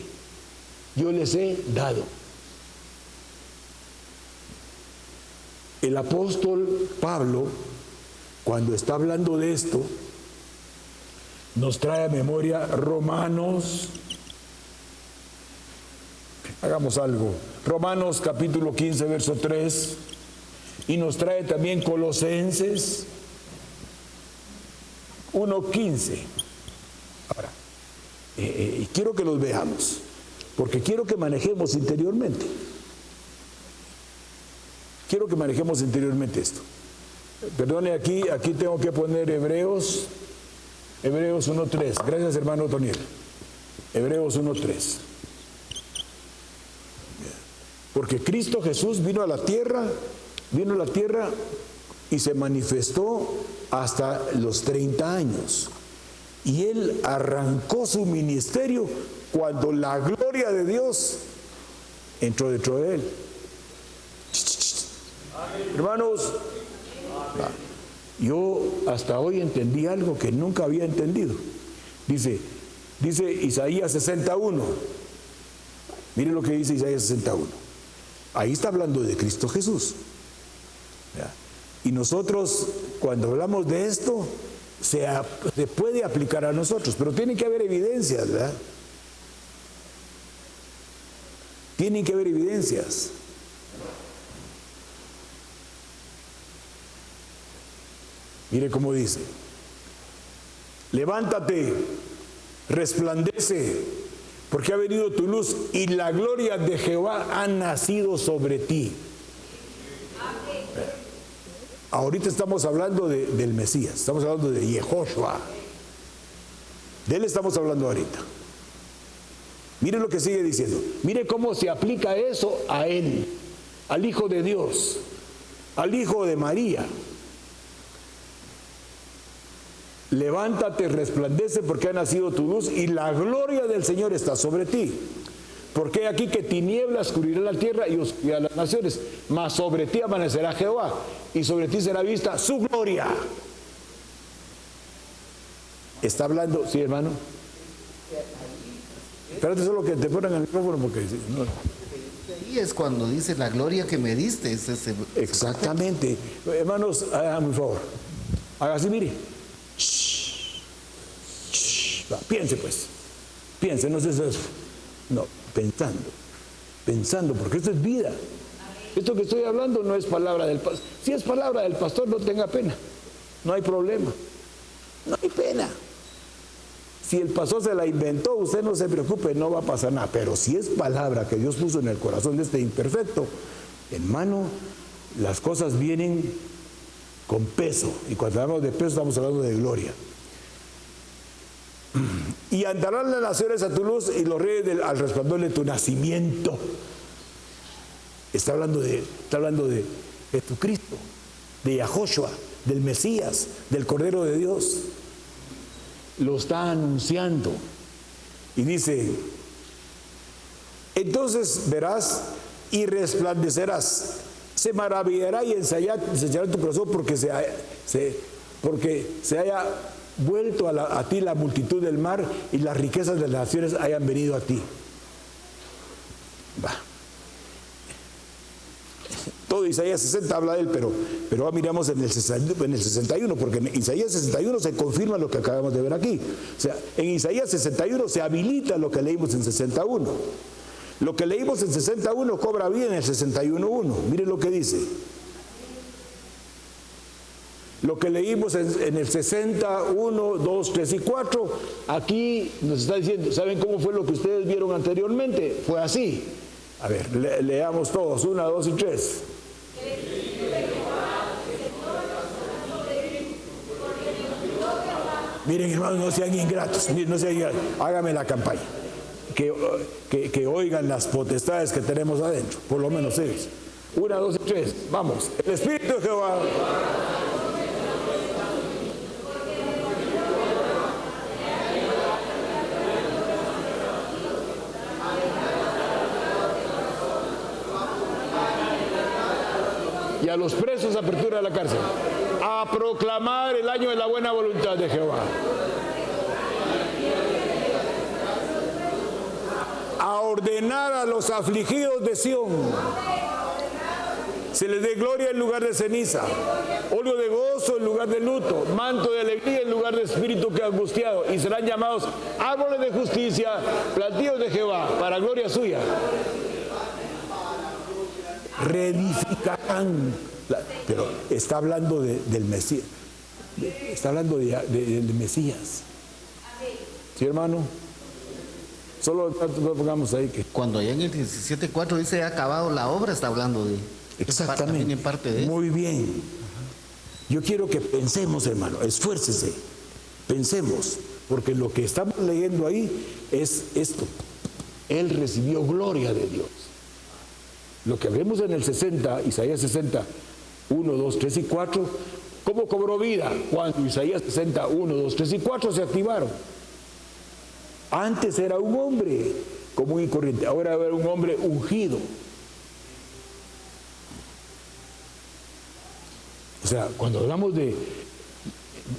yo les he dado. El apóstol Pablo, cuando está hablando de esto, nos trae a memoria Romanos. Hagamos algo. Romanos capítulo 15, verso 3. Y nos trae también Colosenses 1:15. Ahora, quiero que los veamos, porque quiero que manejemos interiormente. Quiero que manejemos interiormente esto. Perdone, aquí tengo que poner Hebreos 1:3. Gracias, hermano Toniel. Hebreos 1:3. Porque Cristo Jesús vino a la tierra y se manifestó hasta los 30 años. Y él arrancó su ministerio cuando la gloria de Dios entró dentro de él. Hermanos, yo hasta hoy entendí algo que nunca había entendido. Dice Isaías 61. Miren lo que dice Isaías 61. Ahí está hablando de Cristo Jesús. ¿Ya? Y nosotros, cuando hablamos de esto, se puede aplicar a nosotros, pero tiene que haber evidencias, ¿verdad? Tienen que haber evidencias. Mire cómo dice: levántate, resplandece, porque ha venido tu luz y la gloria de Jehová ha nacido sobre ti. Ahorita estamos hablando del Mesías, estamos hablando de Yehoshua. De él estamos hablando ahorita. Mire lo que sigue diciendo. Mire cómo se aplica eso a él, al Hijo de Dios, al Hijo de María. Levántate, resplandece, porque ha nacido tu luz y la gloria del Señor está sobre ti. Porque aquí que tinieblas cubrirá la tierra y oscuridad las naciones, mas sobre ti amanecerá Jehová y sobre ti será vista su gloria. Está hablando, sí, hermano. Espérate solo que te pongan el micrófono porque no. Ahí es cuando dice la gloria que me diste. Es ese. Exactamente. Hermanos, háganme un favor. Haga así, mire. Piense pues. Piense, no sé eso. No, pensando, porque esto es vida. Esto que estoy hablando no es palabra del pastor. Si es palabra del pastor, no tenga pena. No hay problema. No hay pena. Si el pastor se la inventó, usted no se preocupe, no va a pasar nada. Pero si es palabra que Dios puso en el corazón de este imperfecto, hermano, las cosas vienen con peso. Y cuando hablamos de peso, estamos hablando de gloria. Y andarán las naciones a tu luz y los reyes al resplandor de tu nacimiento. Está hablando de Jesucristo, de Yahoshua, del Mesías, del Cordero de Dios. Lo está anunciando. Y dice: entonces verás y resplandecerás. Se maravillará y ensayará tu corazón porque se haya vuelto a ti la multitud del mar y las riquezas de las naciones hayan venido a ti. Va. Todo Isaías 60 habla de él, pero miramos en el 61, porque en Isaías 61 se confirma lo que acabamos de ver aquí. O sea, en Isaías 61 se habilita lo que leímos en 61. Lo que leímos en 61 cobra vida en el 61.1. Miren lo que dice. Lo que leímos en el 61, 2, 3 y 4, aquí nos está diciendo, ¿saben cómo fue lo que ustedes vieron anteriormente? Fue así. A ver, leamos todos, 1, 2 y 3. Miren, hermanos, no sean ingratos, hágame la campaña. Que oigan las potestades que tenemos adentro, por lo menos ellos. 1, 2 y 3, vamos. El Espíritu de Jehová. Y a los presos apertura de la cárcel, a proclamar el año de la buena voluntad de Jehová, a ordenar a los afligidos de Sión, se les dé gloria en lugar de ceniza, óleo de gozo en lugar de luto, manto de alegría en lugar de espíritu que angustiado, y serán llamados árboles de justicia, plantíos de Jehová, para gloria suya. Reedificarán. Pero está hablando del Mesías. Está hablando del Mesías. ¿Sí, hermano? Solo pongamos ahí que cuando allá en el 17.4 dice ha acabado la obra, está hablando de... Exactamente. En parte de eso. Muy bien. Yo quiero que pensemos, hermano, esfuércese. Pensemos, porque lo que estamos leyendo ahí es esto. Él recibió gloria de Dios. Lo que vemos en el 60, Isaías 60, 1, 2, 3 y 4, ¿cómo cobró vida? Cuando Isaías 60, 1, 2, 3 y 4 se activaron. Antes era un hombre común y corriente, ahora era un hombre ungido. sea, cuando hablamos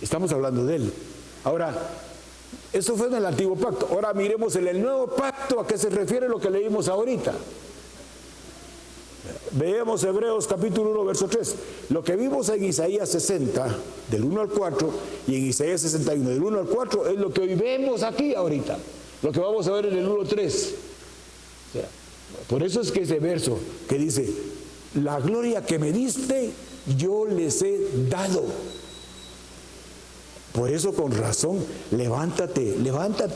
estamos hablando de Él. Ahora, eso fue en el antiguo pacto. Ahora miremos en el nuevo pacto a qué se refiere lo que leímos ahorita. Veamos Hebreos capítulo 1, verso 3. Lo que vimos en Isaías 60, del 1 al 4, y en Isaías 61, del 1 al 4, es lo que hoy vemos aquí ahorita. Lo que vamos a ver en el 1, 3. O sea, por eso es que ese verso que dice, la gloria que me diste, yo les he dado. Por eso con razón, levántate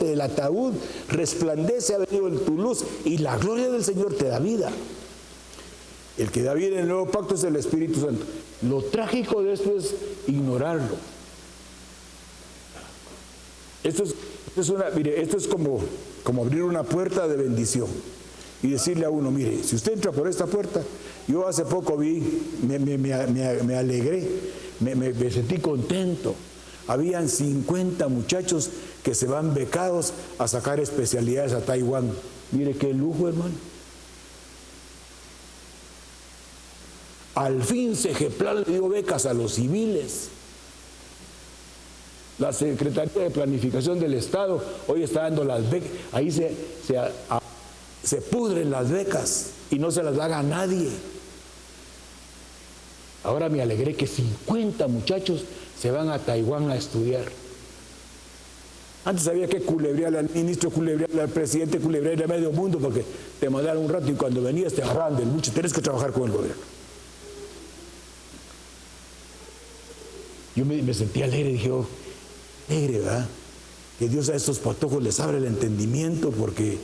del ataúd, resplandece, ha venido en tu luz, y la gloria del Señor te da vida. El que da vida en el nuevo pacto es el Espíritu Santo. Lo trágico de esto es ignorarlo. Esto es como abrir una puerta de bendición y decirle a uno, mire, si usted entra por esta puerta, yo hace poco me alegré, me sentí contento. Habían 50 muchachos que se van becados a sacar especialidades a Taiwán. Mire qué lujo, hermano. Al fin CEGEPLAN le dio becas a los civiles. La Secretaría de Planificación del Estado hoy está dando las becas. Ahí se pudren las becas y no se las dan a nadie. Ahora me alegré que 50 muchachos se van a Taiwán a estudiar. Antes había que culebrearle al ministro, culebrearle al presidente, culebrearle a medio mundo porque te mandaron un rato y cuando venías te agarraban del buche. Tienes que trabajar con el gobierno. Yo me sentí alegre, dije, oh, alegre, ¿verdad? Que Dios a estos patojos les abre el entendimiento porque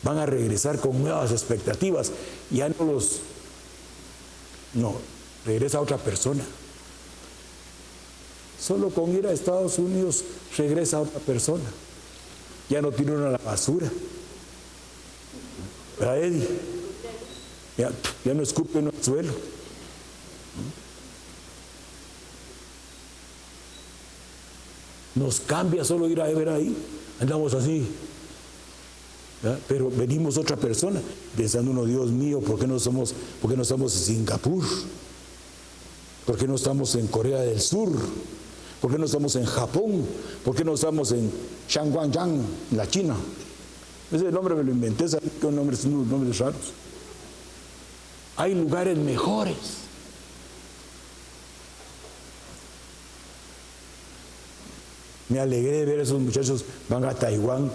van a regresar con nuevas expectativas. Ya no, regresa otra persona. Solo con ir a Estados Unidos regresa otra persona. Ya no tiene uno a la basura. ¿Verdad, Eddie? Ya no escupe uno al suelo. Nos cambia solo ir a ver ahí. Andamos así. ¿Verdad? Pero venimos otra persona, pensando uno, Dios mío, ¿por qué no estamos en Singapur? ¿Por qué no estamos en Corea del Sur? ¿Por qué no estamos en Japón? ¿Por qué no estamos en Shangguangyang, en la China? Ese nombre me lo inventé, ¿sabes? Que son unos nombres raros. Hay lugares mejores. Me alegré de ver a esos muchachos, van a Taiwán,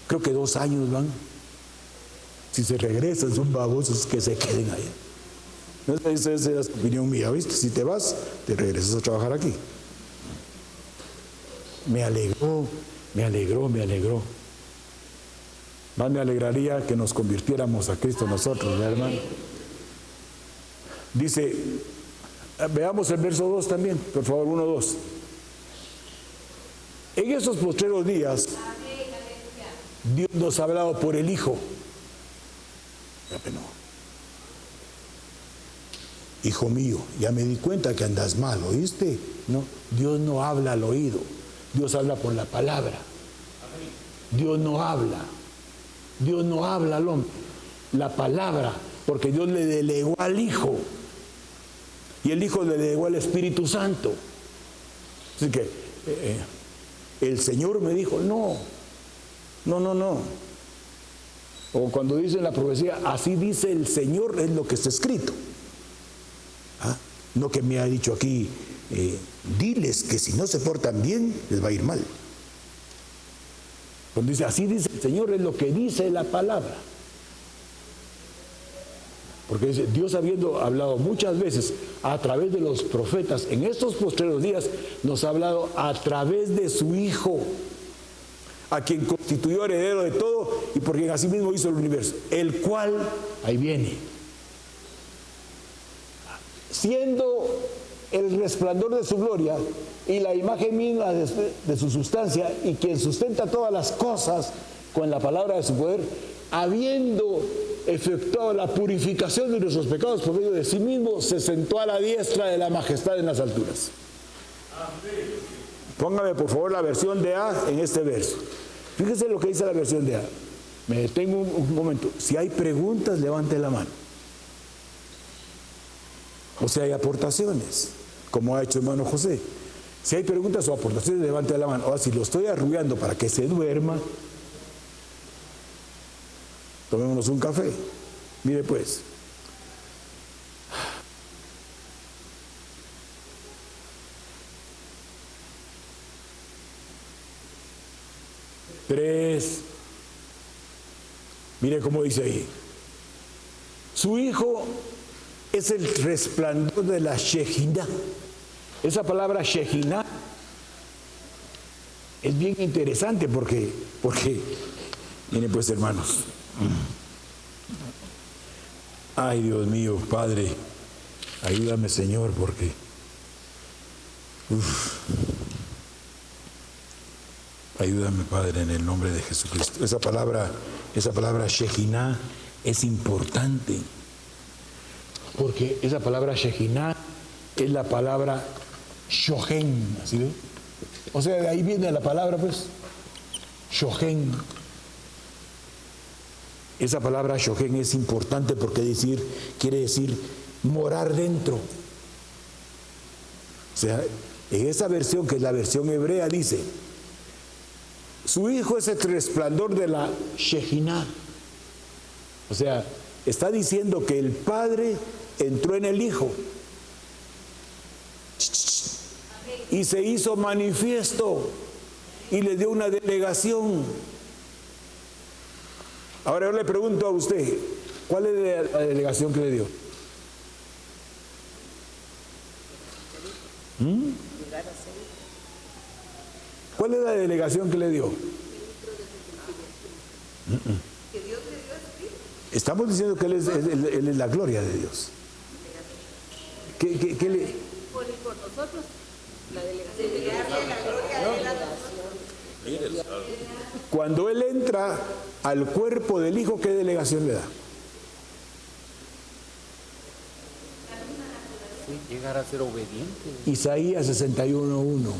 creo que 2 años van. Si se regresan, son babosos, que se queden allá. Esa es la opinión mía, ¿viste? Si te vas, te regresas a trabajar aquí. Me alegró. Más me alegraría que nos convirtiéramos a Cristo nosotros, ¿verdad, hermano? Dice, veamos el verso 2 también, por favor, 1, 2. En esos postreros días, Dios nos ha hablado por el Hijo. Hijo mío, ya me di cuenta que andas mal, ¿oíste? No, Dios no habla al oído, Dios habla por la palabra. Dios no habla al hombre, la palabra, porque Dios le delegó al Hijo y el Hijo le delegó al Espíritu Santo. Así que el Señor me dijo, no. O cuando dice en la profecía, así dice el Señor, es lo que está escrito. No que me ha dicho aquí, diles que si no se portan bien, les va a ir mal. Cuando dice, así dice el Señor, es lo que dice la palabra. Porque dice, Dios habiendo hablado muchas veces a través de los profetas, en estos postreros días nos ha hablado a través de su Hijo, a quien constituyó heredero de todo y por quien asimismo hizo el universo, el cual, ahí viene, siendo el resplandor de su gloria y la imagen misma de su sustancia y quien sustenta todas las cosas con la palabra de su poder, habiendo efectuado la purificación de nuestros pecados por medio de sí mismo, se sentó a la diestra de la majestad en las alturas. Póngame por favor la versión de A en este verso. Fíjese lo que dice la versión de A. Me detengo un momento. Si hay preguntas, levante la mano. O sea, hay aportaciones, como ha hecho hermano José. Si hay preguntas o aportaciones, levante la mano. Ahora, si lo estoy arrullando para que se duerma, tomémonos un café. Mire pues. Tres. Mire cómo dice ahí. Su hijo es el resplandor de la Shekinah. Esa palabra Shekinah es bien interesante porque, miren pues hermanos, ay Dios mío, Padre, ayúdame Señor, porque ayúdame Padre en el nombre de Jesucristo. Esa palabra Shekinah es importante, porque esa palabra Shekinah es la palabra Shohen, ¿sí ve? O sea, de ahí viene la palabra, pues, Shohen. Esa palabra Shohen es importante porque quiere decir morar dentro. O sea, en esa versión, que es la versión hebrea, dice, su hijo es el resplandor de la Shekinah. O sea, está diciendo que el Padre entró en el Hijo y se hizo manifiesto y le dio una delegación. Ahora yo le pregunto a usted, ¿cuál es la delegación que le dio? ¿Cuál es la delegación que le dio? Estamos diciendo que Él es la gloria de Dios. ¿Qué le? Por nosotros, la delegación de la gloria de la... Cuando Él entra al cuerpo del Hijo, ¿qué delegación le da? Sí, llegar a ser obediente. Isaías 61:1. O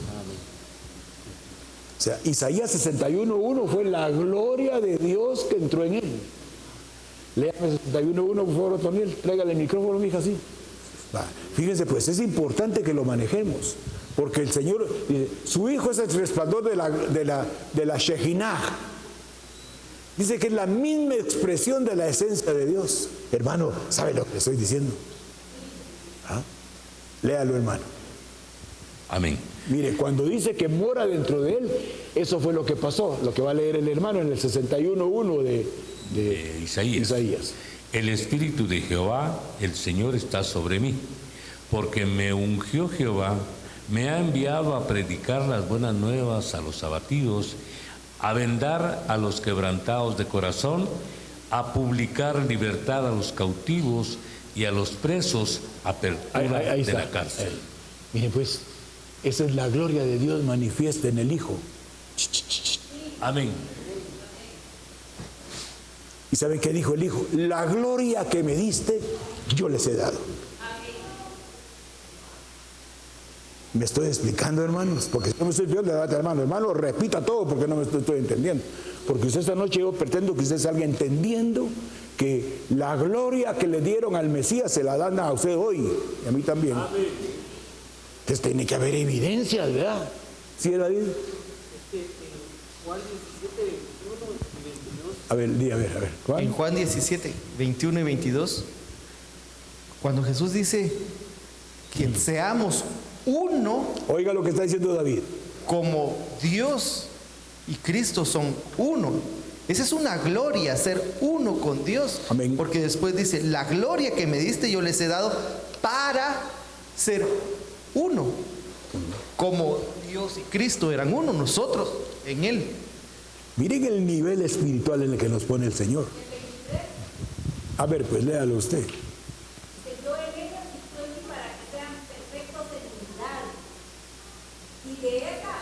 sea, Isaías 61:1 fue la gloria de Dios que entró en Él. Léame 61:1, por favor, Otoniel. Tráigale el micrófono, mija, así. Va. Fíjense, pues, es importante que lo manejemos. Porque el Señor, su Hijo es el resplandor de la Shekinah. Dice que es la misma expresión de la esencia de Dios. Hermano, ¿sabe lo que estoy diciendo? ¿Ah? Léalo, hermano. Amén. Mire, cuando dice que mora dentro de Él, eso fue lo que pasó, lo que va a leer el hermano en el 61:1 de Isaías. El Espíritu de Jehová, el Señor, está sobre mí, porque me ungió Jehová, me ha enviado a predicar las buenas nuevas a los abatidos, a vendar a los quebrantados de corazón, a publicar libertad a los cautivos y a los presos, apertura ahí de está, la cárcel. Miren pues, esa es la gloria de Dios manifiesta en el Hijo. Amén. ¿Y saben qué dijo el Hijo? La gloria que me diste, yo les he dado. ¿Me estoy explicando, hermanos? Porque no me estoy explicando, hermano. Hermano, repita todo porque no me estoy entendiendo. Porque usted esta noche yo pretendo que usted salga entendiendo que la gloria que le dieron al Mesías se la dan a usted hoy y a mí también. Entonces tiene que haber evidencias, ¿verdad? ¿Sí, David? Juan 17, 21 y 22. A ver, ¿cuál? En Juan 17, 21 y 22, cuando Jesús dice que seamos uno, Oiga lo que está diciendo David. como Dios y Cristo son uno. Esa es una gloria, ser uno con Dios. Amén. Porque después dice, la gloria que me diste yo les he dado para ser uno. Como Dios y Cristo eran uno, nosotros en Él. Miren el nivel espiritual en el que nos pone el Señor. A ver, pues léalo usted. Yo en ellos y tú en mí para que sean perfectos en unidad. Y de esa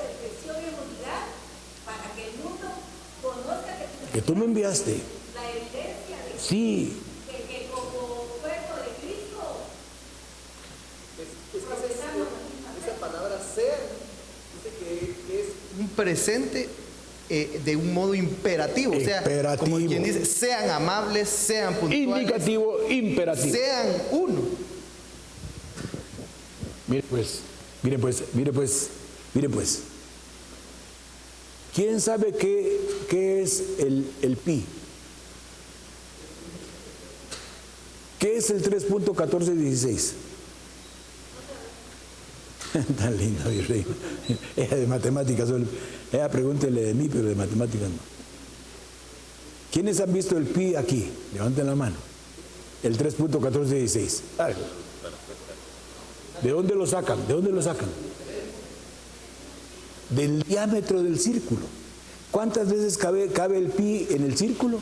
perfección en unidad, para que el mundo conozca Que tú me enviaste. la evidencia de Sí. que como cuerpo de Cristo profesamos la misma fe. Esa palabra ser dice que es un presente de un modo imperativo. O sea, Imperativo. como quien dice, sean amables, sean puntuales, Indicativo, imperativo. sean uno. Mire pues, mire pues, mire pues, mire pues. ¿Quién sabe qué es el pi? ¿Qué es el 3.1416? Tan lindo, mi reina. Ella de matemáticas solo. Ella pregúntele de mí, pero de matemáticas no. ¿Quiénes han visto el pi aquí? Levanten la mano. El 3.1416. ¿De dónde lo sacan? ¿De dónde lo sacan? Del diámetro del círculo. ¿Cuántas veces cabe el pi en el círculo?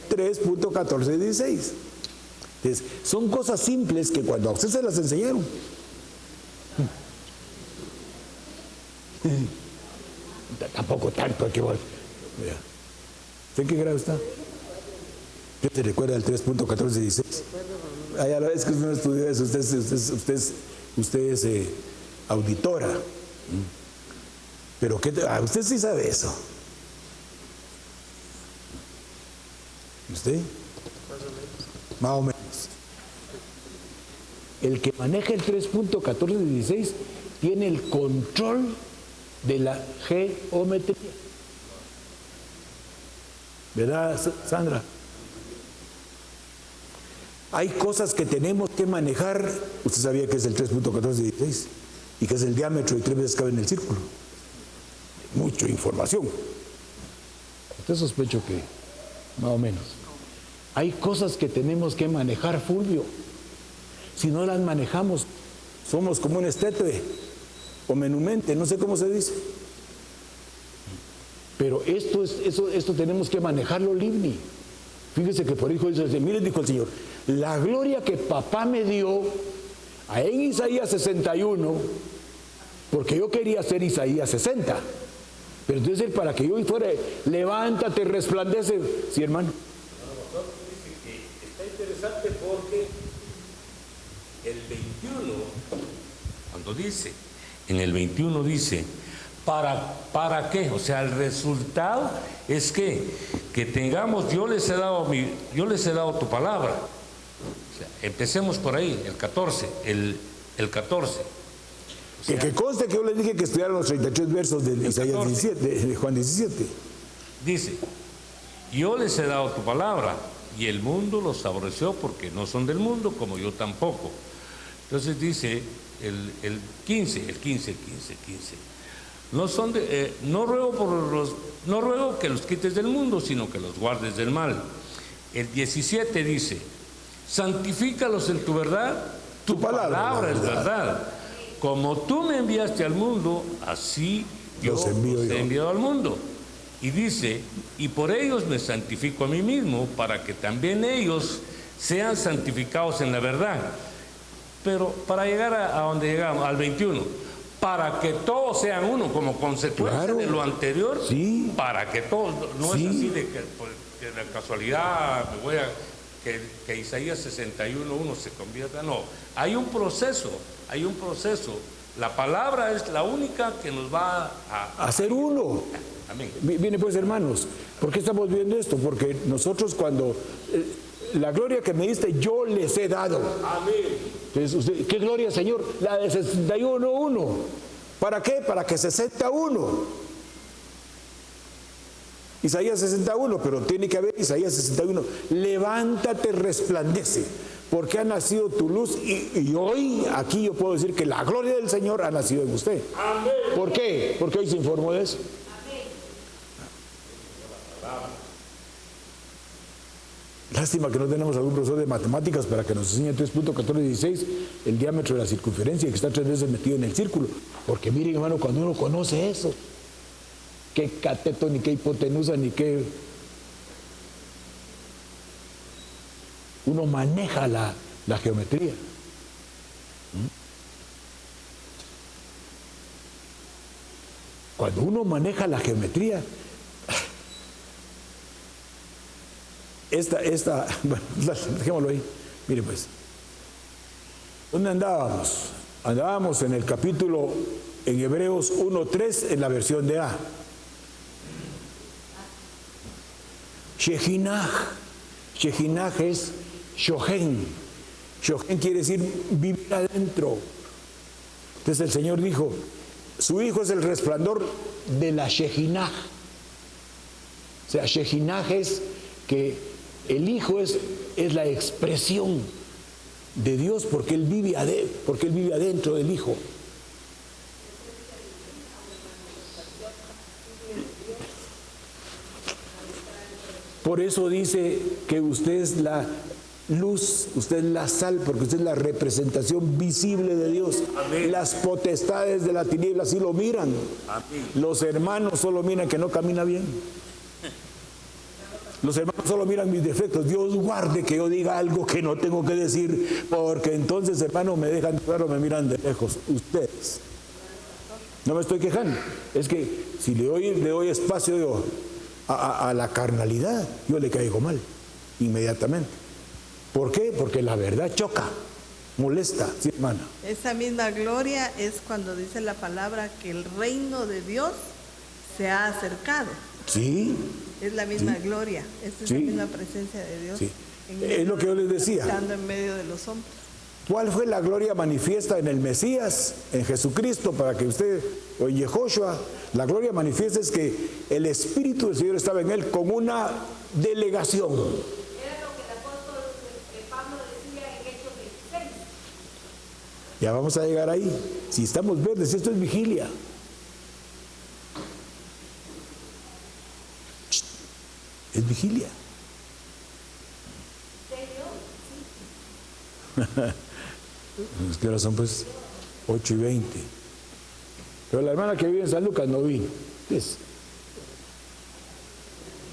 3.1416. Entonces, son cosas simples que cuando a usted se las enseñaron. Tampoco tanto hay que volver. ¿Usted en qué grado está? ¿Qué te recuerda del 3.1416? Ah, ya es que usted no estudió eso, usted es auditora. Pero usted sí sabe eso. ¿Usted? Más o menos. El que maneja el 3.1416 tiene el control de la geometría. ¿Verdad, Sandra? Hay cosas que tenemos que manejar. Usted sabía que es el 3.1416 y que es el diámetro y 3 veces cabe en el círculo. Mucha información. Usted sospecho que más o menos. Hay cosas que tenemos que manejar, Fulvio. Si no las manejamos, somos como un estetue o menumente, no sé cómo se dice. Pero esto tenemos que manejarlo, Livni. Fíjese que por hijo dice, miren, dijo el Señor, la gloria que papá me dio en Isaías 61, porque yo quería hacer Isaías 60. Pero entonces para que yo fuera, levántate, resplandece. Sí, hermano. Está interesante porque el 21, Cuando dice, en el 21 dice, ¿para qué? O sea, el resultado es que tengamos, yo les he dado tu palabra. O sea, empecemos por ahí, el 14, el 14. O sea, que conste que yo les dije que estudiaran los 33 versos de Isaías 17, de Juan 17. Dice, yo les he dado tu palabra y el mundo los aborreció porque no son del mundo como yo tampoco. Entonces dice el 15. No ruego que los quites del mundo, sino que los guardes del mal. El 17 dice, santifícalos en tu verdad, tu palabra es verdad. Como tú me enviaste al mundo, así yo los he enviado al mundo. Y dice, y por ellos me santifico a mí mismo, para que también ellos sean santificados en la verdad. Pero para llegar a donde llegamos, al 21, para que todos sean uno, como consecuencia de lo anterior, sí. Para que todos, no es así de que de la casualidad que Isaías 61:1 se convierta, no, hay un proceso. La palabra es la única que nos va a hacer uno. Amén. Viene pues, hermanos, ¿por qué estamos viendo esto? Porque nosotros cuando la gloria que me diste yo les he dado. amén. Entonces, usted, ¿qué gloria, Señor? La de 61:1. ¿Para qué? Para que 61. Isaías 61, pero tiene que haber Isaías 61. Levántate, resplandece, porque ha nacido tu luz y hoy aquí yo puedo decir que la gloria del Señor ha nacido en usted. Amén. ¿Por qué? Porque hoy se informó de eso. Lástima que no tenemos algún profesor de matemáticas para que nos enseñe 3.1416, el diámetro de la circunferencia, que está 3 veces metido en el círculo. Porque miren, hermano, cuando uno conoce eso, qué cateto, ni qué hipotenusa, ni qué... Uno maneja la geometría. Cuando uno maneja la geometría, bueno, dejémoslo ahí. Mire pues, ¿dónde andábamos? Andábamos en el capítulo, en Hebreos 1:3, en la versión de A. Shehinah es Shohen, Shohen quiere decir vivir adentro. Entonces el Señor dijo, su hijo es el resplandor de la Shejinah. O sea, Shejinah es que el hijo es la expresión de Dios porque él vive adentro del hijo. Por eso dice que usted es la luz, usted es la sal, porque usted es la representación visible de Dios. Amén. Las potestades de la tiniebla sí lo miran. Amén. Los hermanos solo miran que no camina bien. Los hermanos solo miran mis defectos. Dios guarde que yo diga algo que no tengo que decir, porque entonces, hermano, me dejan claro, me miran de lejos. Ustedes. No me estoy quejando. Es que si le doy espacio yo a la carnalidad, yo le caigo mal, inmediatamente. ¿Por qué? Porque la verdad choca, molesta, ¿sí, hermana? Esa misma gloria es cuando dice la palabra que el reino de Dios se ha acercado. Sí. Es la misma Sí. gloria, es Sí. la misma presencia de Dios. Sí. en Es medio lo que yo les de- decía. Estando en medio de los hombres. ¿Cuál fue la gloria manifiesta en el Mesías, en Jesucristo, para que usted, o en Yehoshua? La gloria manifiesta es que el Espíritu del Señor estaba en él con una delegación. Era lo que el apóstol Pablo decía en Hechos 26. Ya vamos a llegar ahí. Si estamos verdes, esto es vigilia. Shh. Es vigilia. ¿Qué horas son, pues? 8:20. Pero la hermana que vive en San Lucas no vino. Pues,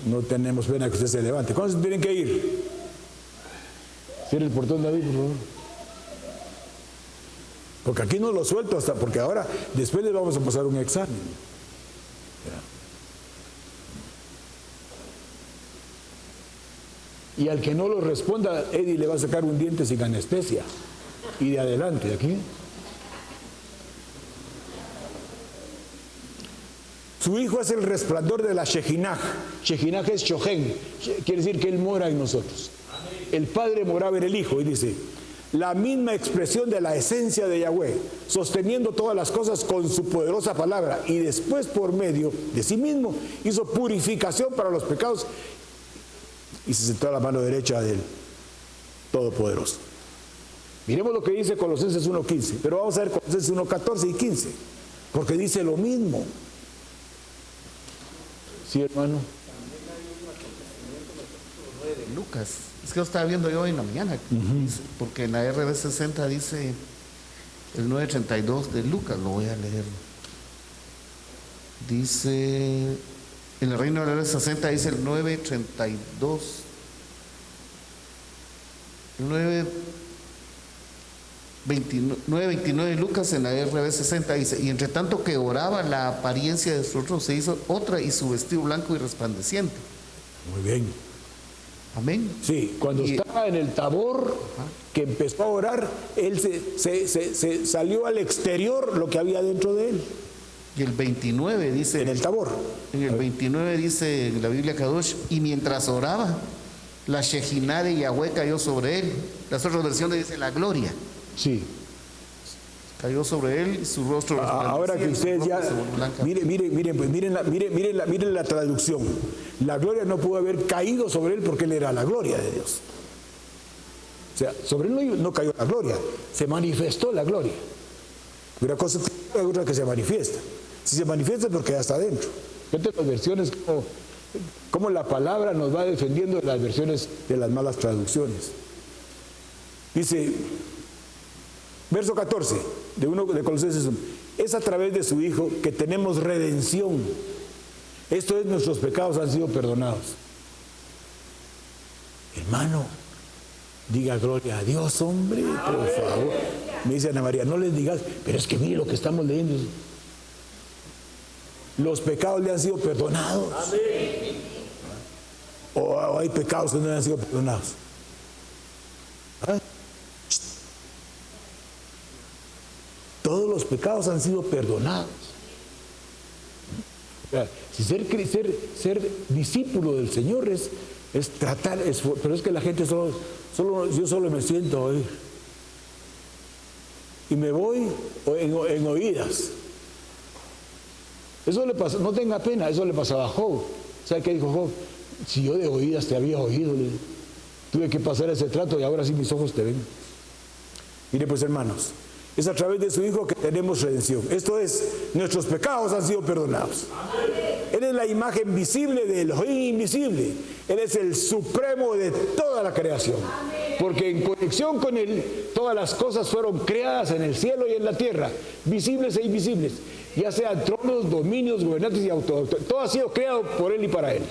no tenemos pena que usted se levante. ¿Cuándo se tienen que ir? Cierre el portón, David, por favor. Porque aquí no lo suelto hasta, porque ahora, después le vamos a pasar un examen. Ya. Y al que no lo responda, Eddie le va a sacar un diente sin anestesia. Y de adelante, de aquí. Su hijo es el resplandor de la Shejinah. Shejinah es Shohen. Quiere decir que él mora en nosotros. El Padre moraba en el Hijo y dice, la misma expresión de la esencia de Yahweh, sosteniendo todas las cosas con su poderosa palabra y después por medio de sí mismo hizo purificación para los pecados y se sentó a la mano derecha del Todopoderoso. Miremos lo que dice Colosenses 1:15, pero vamos a ver Colosenses 1:14 y 15, porque dice lo mismo. ¿Sí, hermano? Lucas. Es que lo estaba viendo yo hoy en la mañana, porque en la RB 60 dice el 9:32 de Lucas, lo voy a leer. Dice, en el reino de la RB 60 dice el 9:32. El 9:29 de Lucas en la RB 60 dice, y entre tanto que oraba, la apariencia de su rostro se hizo otra y su vestido blanco y resplandeciente. Muy bien. Amén. Sí, cuando estaba en el Tabor, que empezó a orar, él se salió al exterior lo que había dentro de él, Y el 29 dice, en el Tabor. en el 29 dice en la Biblia Kadosh, y mientras oraba, la Shejinah de Yahweh cayó sobre él. Las otras versiones dice la gloria. Sí. Cayó sobre él y su rostro Ahora que resplandecía, ustedes su ya, ropa se volvió blanca. miren la traducción. La gloria no pudo haber caído sobre él porque él era la gloria de Dios. O sea, sobre él no cayó la gloria, se manifestó la gloria. Una cosa es otra que se manifiesta. Si se manifiesta es porque ya está adentro. Fíjate las versiones, como la palabra nos va defendiendo de las versiones de las malas traducciones. Dice, verso 14 de Colosenses 1, es a través de su Hijo que tenemos redención. Esto es, nuestros pecados han sido perdonados. Hermano, diga gloria a Dios, hombre, por favor. Me dice Ana María, no les digas, pero es que mire lo que estamos leyendo. Los pecados le han sido perdonados. O hay pecados que no le han sido perdonados. ¿Ah? Todos los pecados han sido perdonados. O sea, si ser discípulo del Señor es tratar, pero es que la gente yo solo me siento a oír. y me voy en oídas. Eso le pasó, no tenga pena, eso le pasaba a Job. ¿Sabe qué dijo Job? Si yo de oídas te había oído, tuve que pasar ese trato y ahora sí mis ojos te ven. Mire pues, hermanos, es a través de su Hijo que tenemos redención. Esto es, nuestros pecados han sido perdonados. Él es la imagen visible del Elohim invisible. Él es el supremo de toda la creación. Porque en conexión con Él, todas las cosas fueron creadas en el cielo y en la tierra, visibles e invisibles. Ya sean tronos, dominios, gobernantes y autoridades. Todo ha sido creado por Él y para Él.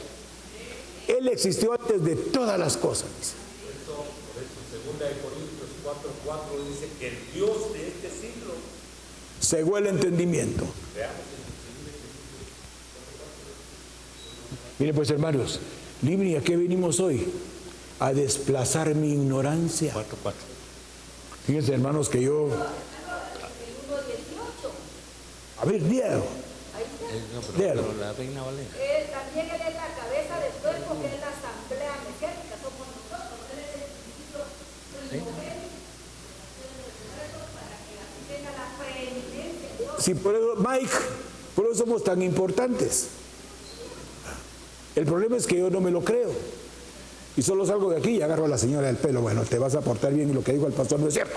Él existió antes de todas las cosas. Por eso, 2 Corintios 4:4 dice que el Dios de este siglo cegó el entendimiento. Mire pues, hermanos, Libni, ¿a qué venimos hoy? A desplazar mi ignorancia. 4:4. Fíjense, hermanos, que yo... A ver, Diego. Pero la Reina Valera. También Él es la cabeza del cuerpo, que es la asamblea mesiánica, somos nosotros. Él es el Cristo primogénito para que así tenga la preeminencia. Sí, por eso, Mike, por eso somos tan importantes. El problema es que yo no me lo creo. Y solo salgo de aquí y agarro a la señora del pelo. Bueno, te vas a portar bien y lo que dijo el pastor no es cierto.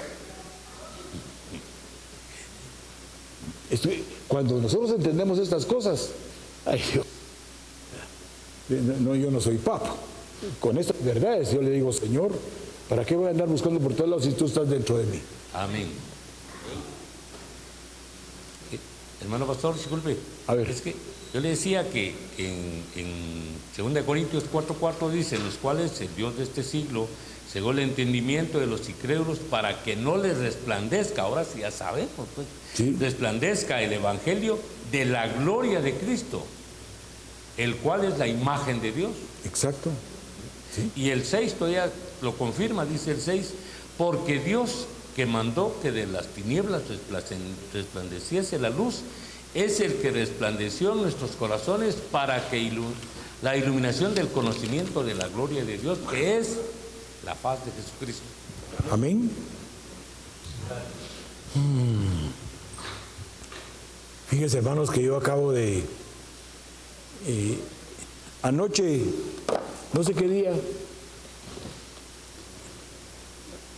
Cuando nosotros entendemos estas cosas, ay Dios, no, yo no soy papa. Con estas verdades yo le digo, Señor, ¿para qué voy a andar buscando por todos lados si tú estás dentro de mí? Amén. Hermano pastor, disculpe. A ver. Es que yo le decía que en 2 Corintios 4:4 dice, en los cuales el Dios de este siglo cegó el entendimiento de los incrédulos para que no les resplandezca, ahora sí ya sabemos, pues, sí, resplandezca el evangelio de la gloria de Cristo, el cual es la imagen de Dios. Exacto. Sí. Y el 6 todavía lo confirma, dice el 6, porque Dios que mandó que de las tinieblas resplandeciese la luz, es el que resplandeció en nuestros corazones para que la iluminación del conocimiento de la gloria de Dios, que es la faz de Jesucristo. Amén. Fíjense, hermanos, que yo acabo de anoche, no sé qué día,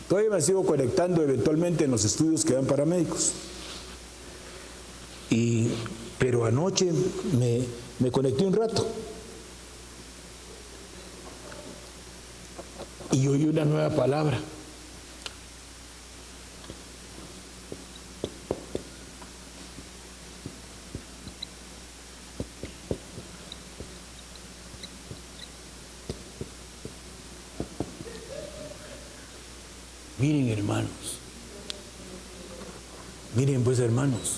todavía me sigo conectando eventualmente en los estudios que dan paramédicos. Pero anoche me conecté un rato y oí una nueva palabra. Miren, hermanos, miren pues, hermanos,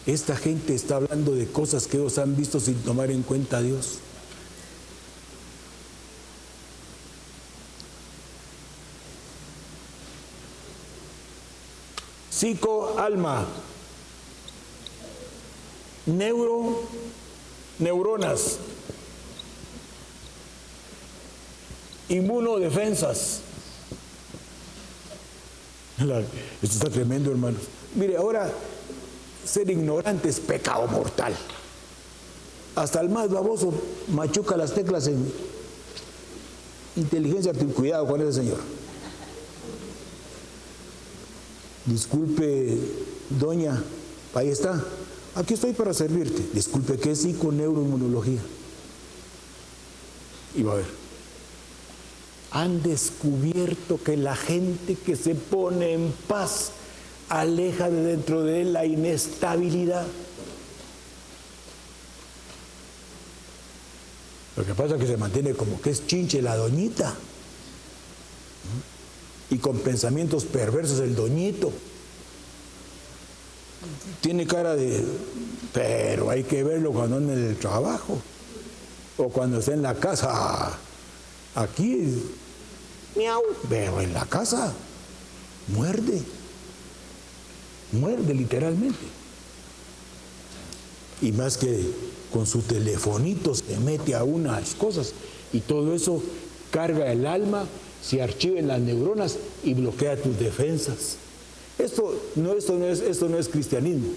esta gente está hablando de cosas que ellos han visto sin tomar en cuenta a Dios. Psico, alma, neuronas, inmunodefensas. Esto está tremendo, hermanos. Mire, ahora ser ignorante es pecado mortal. Hasta el más baboso machuca las teclas en inteligencia artificial. Cuidado con ese señor. Disculpe, doña, ahí está. Aquí estoy para servirte. Disculpe, ¿qué es psiconeuroinmunología? Y va a ver. Han descubierto que la gente que se pone en paz aleja de dentro de él la inestabilidad. Lo que pasa es que se mantiene como que es chinche la doñita. Y con pensamientos perversos el doñito. Tiene cara de... Pero hay que verlo cuando anda en el trabajo. O cuando está en la casa. Aquí, miau, pero en la casa muerde literalmente. Y más que con su telefonito se mete a unas cosas y todo eso carga el alma, se archiva en las neuronas y bloquea tus defensas. esto no es cristianismo.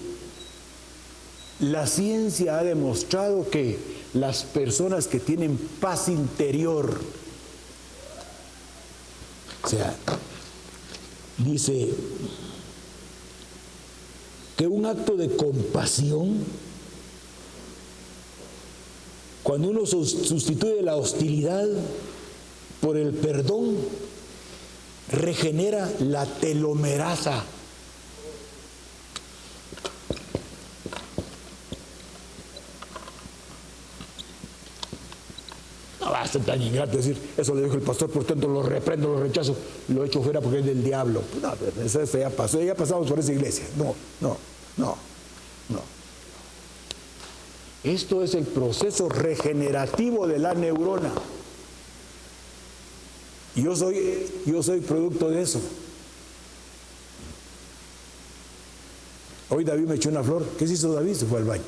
La ciencia ha demostrado que las personas que tienen paz interior, o sea, dice que un acto de compasión, cuando uno sustituye la hostilidad por el perdón, regenera la telomerasa. No va a ser tan ingrato decir, eso le dijo el pastor, por tanto lo reprendo, lo rechazo, lo echo fuera porque es del diablo. No, eso ya pasó, ya pasamos por esa iglesia. No. Esto es el proceso regenerativo de la neurona. Y yo soy producto de eso. Hoy David me echó una flor. ¿Qué se hizo David? Se fue al baño.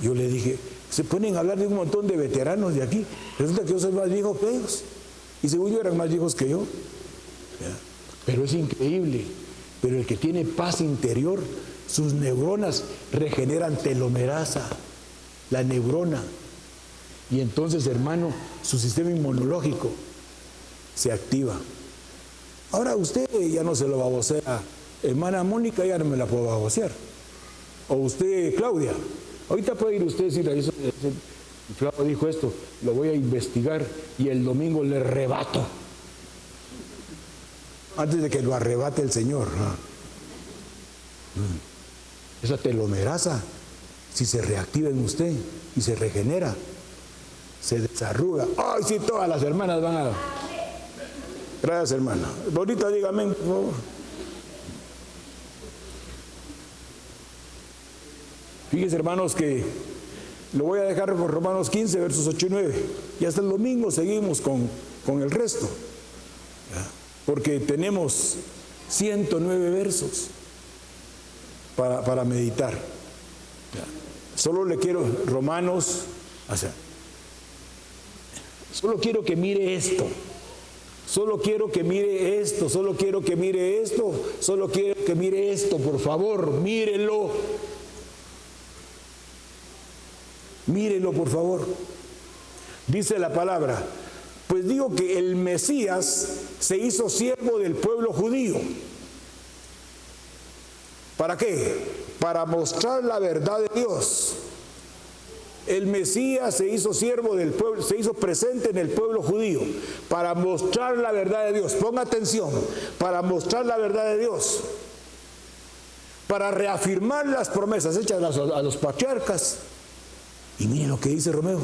Yo le dije, se ponen a hablar de un montón de veteranos de aquí. Resulta que yo soy más viejo que ellos. Y según yo eran más viejos que yo. Pero es increíble. Pero el que tiene paz interior, sus neuronas regeneran telomerasa, la neurona. Y entonces, hermano, su sistema inmunológico se activa. Ahora usted ya no se lo babosea. Hermana Mónica ya no me la puedo babosear. O usted, Claudia. Ahorita puede ir usted y decir, Claudia dijo esto, lo voy a investigar y el domingo le rebato. Antes de que lo arrebate el Señor. Esa telomerasa, si se reactiva en usted y se regenera, se desarruga. ¡Ay, sí! Todas las hermanas van a... Gracias, hermana. Bonita, dígame, por favor. Fíjense, hermanos, que lo voy a dejar por Romanos 15, versos 8 y 9. Y hasta el domingo seguimos con el resto. Porque tenemos 109 versos para meditar. Solo le quiero, Romanos, o sea, solo quiero que mire esto. Solo quiero que mire esto, solo quiero que mire esto, solo quiero que mire esto, por favor, mírelo. Mírelo, por favor. Dice la palabra, pues digo que el Mesías se hizo siervo del pueblo judío. ¿Para qué? Para mostrar la verdad de Dios. El Mesías se hizo siervo del pueblo, se hizo presente en el pueblo judío para mostrar la verdad de Dios. Ponga atención, para mostrar la verdad de Dios, para reafirmar las promesas hechas a los patriarcas. Y mire lo que dice Romeo.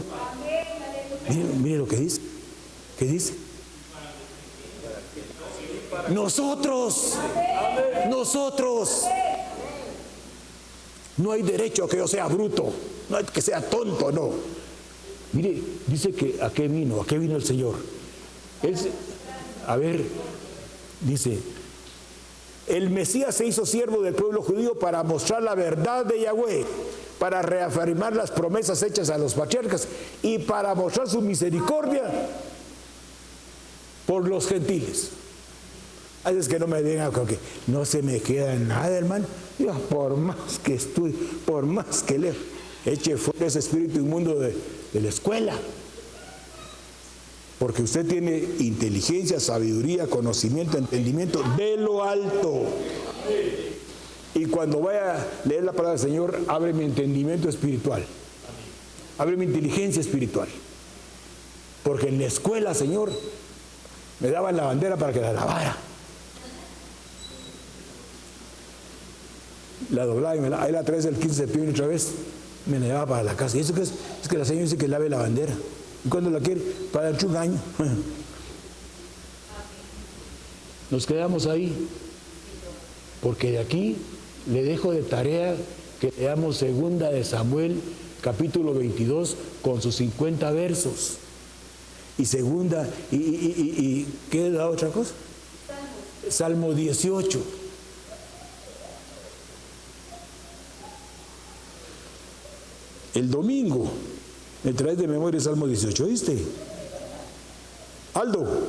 Mire lo que dice. ¿Qué dice? Nosotros. No hay derecho a que yo sea bruto, no hay que sea tonto, no. Mire, dice que ¿a qué vino? ¿A qué vino el Señor? Dice, el Mesías se hizo siervo del pueblo judío para mostrar la verdad de Yahweh, para reafirmar las promesas hechas a los patriarcas y para mostrar su misericordia por los gentiles. A veces que no me digan que no se me queda nada, hermano. Yo, por más que estudie, por más que lea, eche fuera ese espíritu inmundo de la escuela. Porque usted tiene inteligencia, sabiduría, conocimiento, entendimiento de lo alto. Y cuando vaya a leer la palabra del Señor, abre mi entendimiento espiritual. Abre mi inteligencia espiritual. Porque en la escuela, Señor, me daban la bandera para que la lavara. La doblaba y ahí la traes el 15 de septiembre otra vez, me la llevaba para la casa. ¿Y eso qué es? Es que la señora dice que lave la bandera. ¿Y cuándo la quiere? Para el un año. Nos quedamos ahí. Porque de aquí le dejo de tarea que leamos 2 de Samuel, capítulo 22, con sus 50 versos. Y ¿qué es la otra cosa? Salmo 18. El domingo me traes de memoria Salmo 18, ¿viste? Aldo,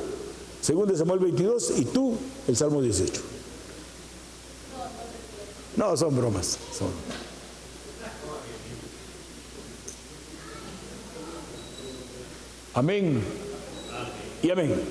2 Samuel 22 y tú el Salmo 18. No, son bromas. Amén y amén.